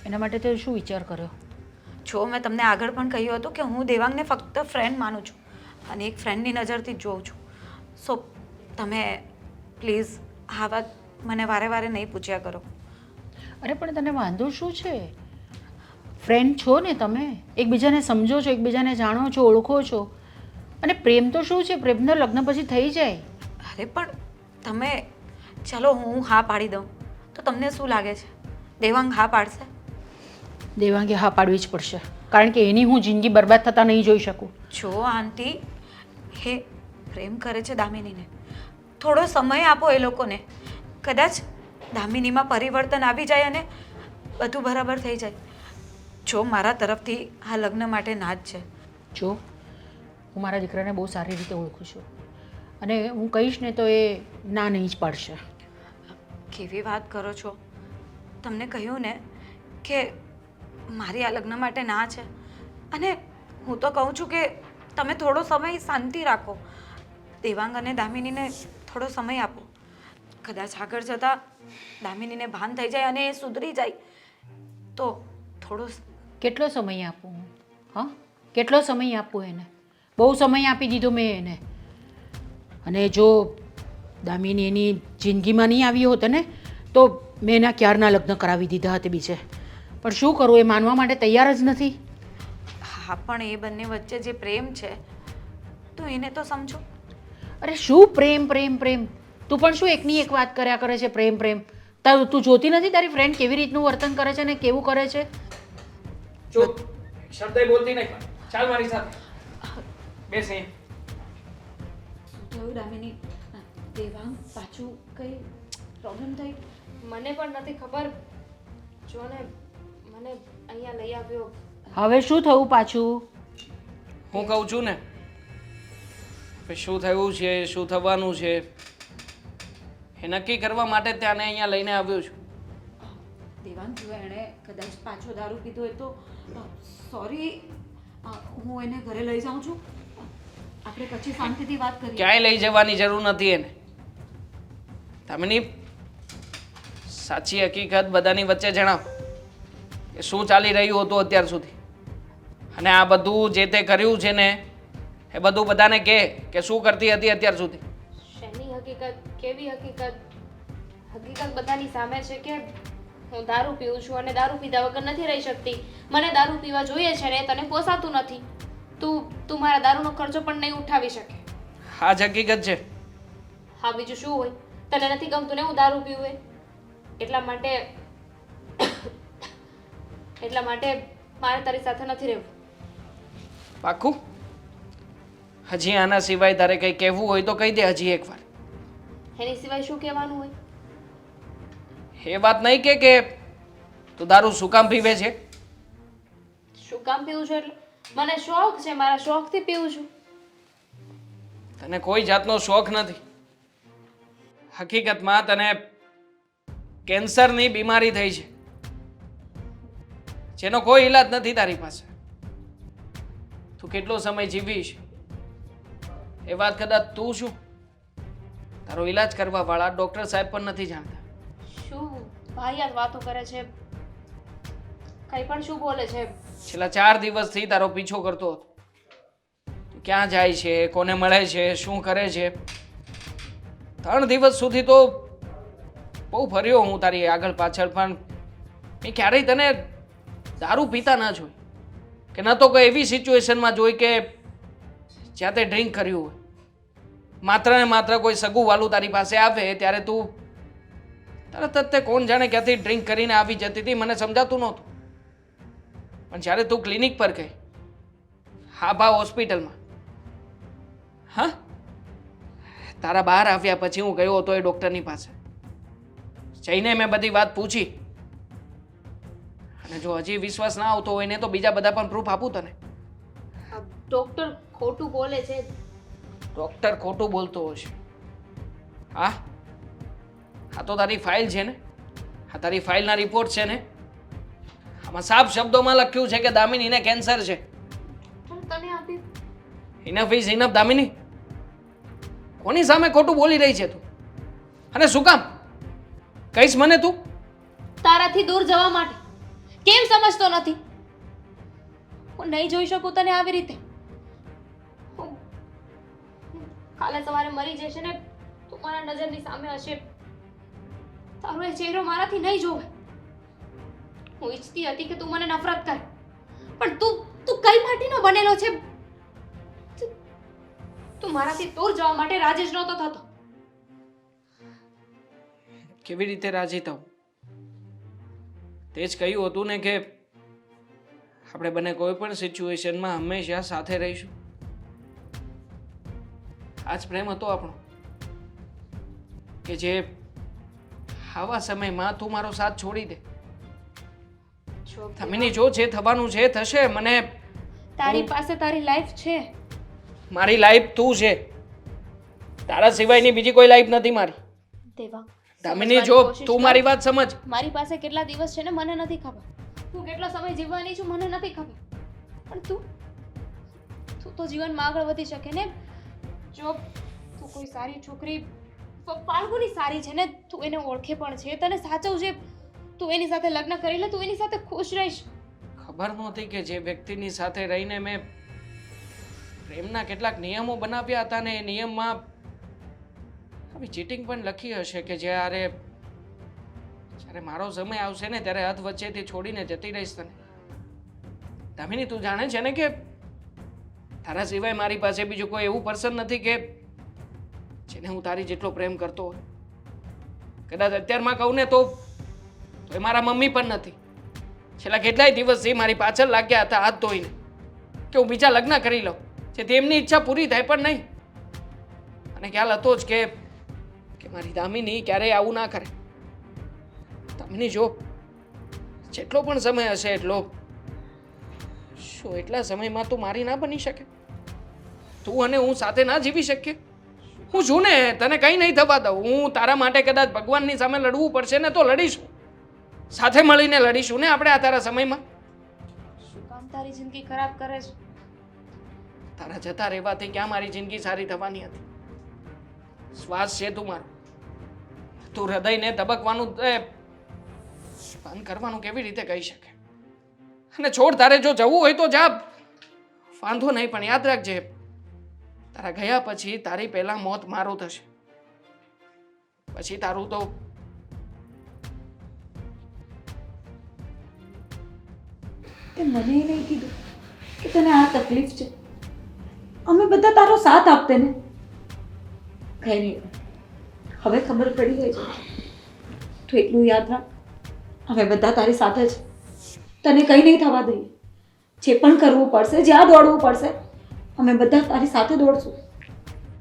એના માટે તે શું વિચાર કર્યો? જો મેં તમને આગળ પણ કહ્યું હતું કે હું દેવાંગને ફક્ત ફ્રેન્ડ માનું છું અને એક ફ્રેન્ડની નજરથી જ જોઉં છું. સો તમે પ્લીઝ આ વાત મને વારે વારે નહીં પૂછ્યા કરો. અરે પણ તને વાંધો શું છે? ફ્રેન્ડ છો ને તમે, એકબીજાને સમજો છો, એકબીજાને જાણો છો, ઓળખો છો. અને પ્રેમ તો શું છે? પ્રેમ તો લગ્ન પછી થઈ જાય. અરે પણ તમે, ચલો હું હા પાડી દઉં તો તમને શું લાગે છે દેવાંગ હા પાડશે? દેવાંગે હા પાડવી જ પડશે, કારણ કે એની હું જિંદગી બરબાદ થતા નહીં જોઈ શકું. જો આંટી, હે પ્રેમ કરે છે દામિનીને, થોડો સમય આપો એ લોકોને. કદાચ દામિનીમાં પરિવર્તન આવી જાય અને બધું બરાબર થઈ જાય. જો મારા તરફથી આ લગ્ન માટે ના જ છે. જો હું મારા દીકરાને બહુ સારી રીતે ઓળખું છું અને હું કહીશ ને તો એ ના નહીં જ પાડશે. કેવી વાત કરો છો? તમને કહ્યું ને કે મારી આ લગ્ન માટે ના છે, અને હું તો કહું છું કે તમે થોડો સમય શાંતિ રાખો. દેવાંગ અને દામિનીને થોડો સમય આપો. કદાચ આગળ જતાં દામિનીને ભાન થઈ જાય અને એ સુધરી જાય તો થોડો. કેટલો સમય આપું હું? હા, કેટલો સમય આપું એને? બહુ સમય આપી દીધો મેં એને. અને જો દામિની એની જિંદગીમાં નહીં આવી હોત ને તો મેં એના ક્યારના લગ્ન કરાવી દીધા હતા બીજે. પણ શું કરું, એ માનવા માટે તૈયાર જ નથી. હા, પણ એ બંને વચ્ચે જે પ્રેમ છે તો એને તો સમજો. અરે શું પ્રેમ પ્રેમ પ્રેમ? તું પણ શું એકની એક વાત કર્યા કરે છે પ્રેમ પ્રેમ? તું જોતી નથી તારી ફ્રેન્ડ કેવી રીતનું વર્તન કરે છે ને કેવું કરે છે? ચૂપ, શબ્દ બોલતી નહીં. ચાલ મારી સાથે બેસ અહીં. શું થયું દામિની? દેવાંગ પાછું કઈ પ્રોબ્લેમ થઈ? મને પણ નથી ખબર. જો ને, મને અહીંયા લઈ આવ્યો. હવે શું થયું પાછું? હું કહું છું ને, શું થયું છે, શું થવાનું છે એ નક્કી કરવા માટે ત્યાંને અહીંયા લઈને આવ્યો છું. દેવાંગ, જો એણે કદાચ પાછો દારૂ પીધો હોય તો સોરી, હું એને ઘરે લઈ જાઉં છું. આપણે પછી શાંતિથી વાત કરીએ. ક્યાંય લઈ જવાની જરૂર નથી એને. દામિની, સાચી હકીકત બધાની વચ્ચે જણાવ કે શું ચાલી રહ્યું હતું અત્યાર સુધી. અને આ બધું જે તે કર્યું છે ને એ બધું બધાને કહે કે શું કરતી હતી અત્યાર સુધી. શેની હકીકત? કેવી હકીકત? હકીકત બધાની સામે છે કે હું દારૂ પીઉં છું અને દારૂ પીધા વગર નથી રહી શકતી. મને દારૂ પીવા જોઈએ છે ને એ તને પોસાતું નથી. તું મારા દારૂનો ખર્ચો પણ નહીં ઉઠાવી શકે. આ જ હકીકત છે. હા, બીજું શું હોય? તને નથી ગમતું ને હું દારૂ પીવું એ? એટલા માટે મારે તારી સાથે નથી રહેવું. પાક્કું? હજી આના સિવાય તારે કંઈ કહેવું હોય તો કહી દે હજી એકવાર. એની સિવાય શું કહેવાનું હોય? એ વાત નહીં કે તું દારૂ શું કામ પીવે છે? શું કામ પીવું છું એટલે મને શોખ છે, મારા શોખથી પીવું છું. તને કોઈ જાતનો શોખ નથી. હકીકતમાં તને કેન્સરની બીમારી થઈ છે જેનો કોઈ ઈલાજ નથી તારી પાસે. તું કેટલો સમય જીવીશ એ વાત કદાચ તું શું તારો ઈલાજ કરવા વાળા ડોક્ટર સાહેબ પણ નથી જાણતા. શું વાહિયાત વાતો કરે છે? કઈ પણ શું બોલે છે? છેલ્લા 4 દિવસથી તારો પીછો કરતો હતો. તું ક્યાં જાય છે, કોને મળે છે, શું કરે છે. 3 દિવસ સુધી તો બહુ ફર્યો હું તારી આગળ પાછળ, પણ મેં ક્યારેય તને દારૂ પીતા ના જોઈ કે ન તો કોઈ એવી સિચ્યુએશનમાં જોઈ કે જ્યાં તે ડ્રિંક કર્યું હોય. માત્ર ને માત્ર કોઈ સગું વાલું તારી પાસે આવે ત્યારે તું તરત જ તે કોણ જાણે ક્યાંથી ડ્રિંક કરીને આવી જતી હતી, મને સમજાતું નહોતું. પણ જ્યારે તું ક્લિનિક પર ગઈ, હા ભા હોસ્પિટલમાં, હા તારા બહાર આવ્યા પછી હું ગયો હતો એ ડૉક્ટરની પાસે. જઈને મેં બધી વાત પૂછી અને જો હજી વિશ્વાસ ના આવતો હોય ને તો બીજા બધા પણ પ્રૂફ આપું તને. ડોક્ટર ખોટું બોલે છે. ડૉક્ટર ખોટું બોલતો હશે? હા, આ તો તારી ફાઇલ છે ને, આ તારી ફાઇલના રિપોર્ટ છે ને. આમાં સાફ શબ્દોમાં લખ્યું છે કે દામિનીને કેન્સર છે. તને આપી ઇનફ ઇઝ ઇનફ દામિની. કોની સામે ખોટું બોલી રહી છે તું? અને શું કામ? કહીશ મને તું? તારાથી દૂર જવા માટે. કેમ સમજતો નથી? હું નહીં જોઈ શકું તને આવી રીતે. કાલે સવારે મરી જશે ને તું મારા નજરની સામે હશે. તારો એ ચહેરો મારાથી નહીં જોવે. હું ઈચ્છતી હતી કે તું મને નફરત કરે, પણ તું કઈ માટીનો બનેલો છે? તું મારાથી દૂર જવા માટે રાજી જ નહોતો થતો. કેવી રીતે રાજી થવું? તે જ કહ્યું હતું ને કે આપણે બંને કોઈ પણ સિચ્યુએશનમાં હંમેશા સાથે રહીશું. આ જ પ્રેમ હતો આપણો કે જે આવા સમયમાં તું મારો સાથ છોડી દે. દામિની, જો જે થવાનું છે થશે. મને તારી પાસે તારી લાઈફ છે. મારી લાઈફ તું છે. તારા સિવાયની બીજી કોઈ લાઈફ નથી મારી. દેવા, દામિની, જો તું મારી વાત સમજ. મારી પાસે કેટલા દિવસ છે ને મને નથી ખબર. હું કેટલો સમય જીવવાની છું મને નથી ખબર. પણ તું તો જીવનમાં આગળ વધી શકે ને. જો તું કોઈ સારી છોકરી, ફાલ્ગુની સારી છે ને, તું એને ઓળખે પણ છે, તને સાચવજે, તું એની સાથે લગ્ન કરી લે, તું એની સાથે ખુશ રહીશ. ખબર નહોતી કે જે વ્યક્તિની સાથે રહીને મેં પ્રેમના કેટલાક નિયમો બનાવ્યા હતા ને એ નિયમમાં આવી ચીટિંગ પણ લખી હશે કે જ્યારે મારો સમય આવશે ને ત્યારે હાથ વચ્ચેથી છોડીને જતી રહીશ તને. દામિની, તું જાણે છે ને કે તારા સિવાય મારી પાસે બીજું કોઈ એવું પર્સન નથી કે જેને હું તારી જેટલો પ્રેમ કરતો હોય. કદાચ અત્યારમાં કહું ને તો એ મારા મમ્મી પણ નથી. છેલ્લા કેટલાય દિવસથી મારી પાછળ લાગ્યા હતા હાથ ધોઈને કે હું બીજા લગ્ન કરી લઉં, જેથી એમની ઈચ્છા પૂરી થાય પણ નહીં. અને ખ્યાલ હતો જ કે મારી દામિની ક્યારેય આવું ના કરે. દામિની, જો જેટલો પણ સમય હશે એટલો, શું એટલા સમયમાં તું મારી ના બની શકે? તું અને હું સાથે ના જીવી શકીએ? હું છું ને, તને કંઈ નહીં થવા દઉં. હું તારા માટે કદાચ ભગવાનની સામે લડવું પડશે ને તો લડીશું. સાથે મળીને લડીશું ને આપણે આ તારા સમયમાં. શું કામ તારી જિંદગી ખરાબ કરે છે? તારા જતા રહેવાથી ક્યાં મારી જિંદગી સારી થવાની હતી? શ્વાસ છે તું મારો. તું હૃદયને ધબકવાનું બંધ કરવાનું કેવી રીતે કહી શકે? અને છોડ, તારે જો જવું હોય તો જા, વાંધો નહીં, પણ યાદ રાખજે તારા ગયા પછી તારી પહેલા મોત મારું થશે, પછી તારું તો તે મને નહીં કીધું કે તને આ તકલીફ છે. અમે બધા તારો સાથ આપતે ને. કઈ નહીં, હવે ખબર પડી ગઈ છે. તું એટલું યાદ રાખ, અમે બધા તારી સાથે છે. તને કંઈ નહીં થવા દઈએ. જે પણ કરવું પડશે, જ્યાં દોડવું પડશે, અમે બધા તારી સાથે દોડશું.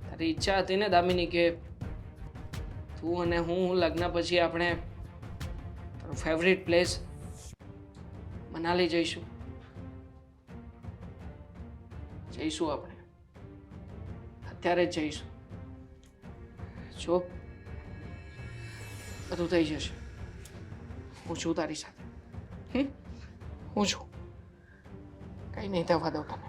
તારી ઈચ્છા હતી ને દામિની કે તું અને હું લગ્ન પછી આપણે તારું ફેવરિટ પ્લેસ મનાલી જઈશું. આપણે અત્યારે જ જઈશું. જો બધું થઈ જશે. હું છું તારી સાથે. હું છું, કંઈ નહીં થવા દઉં તને.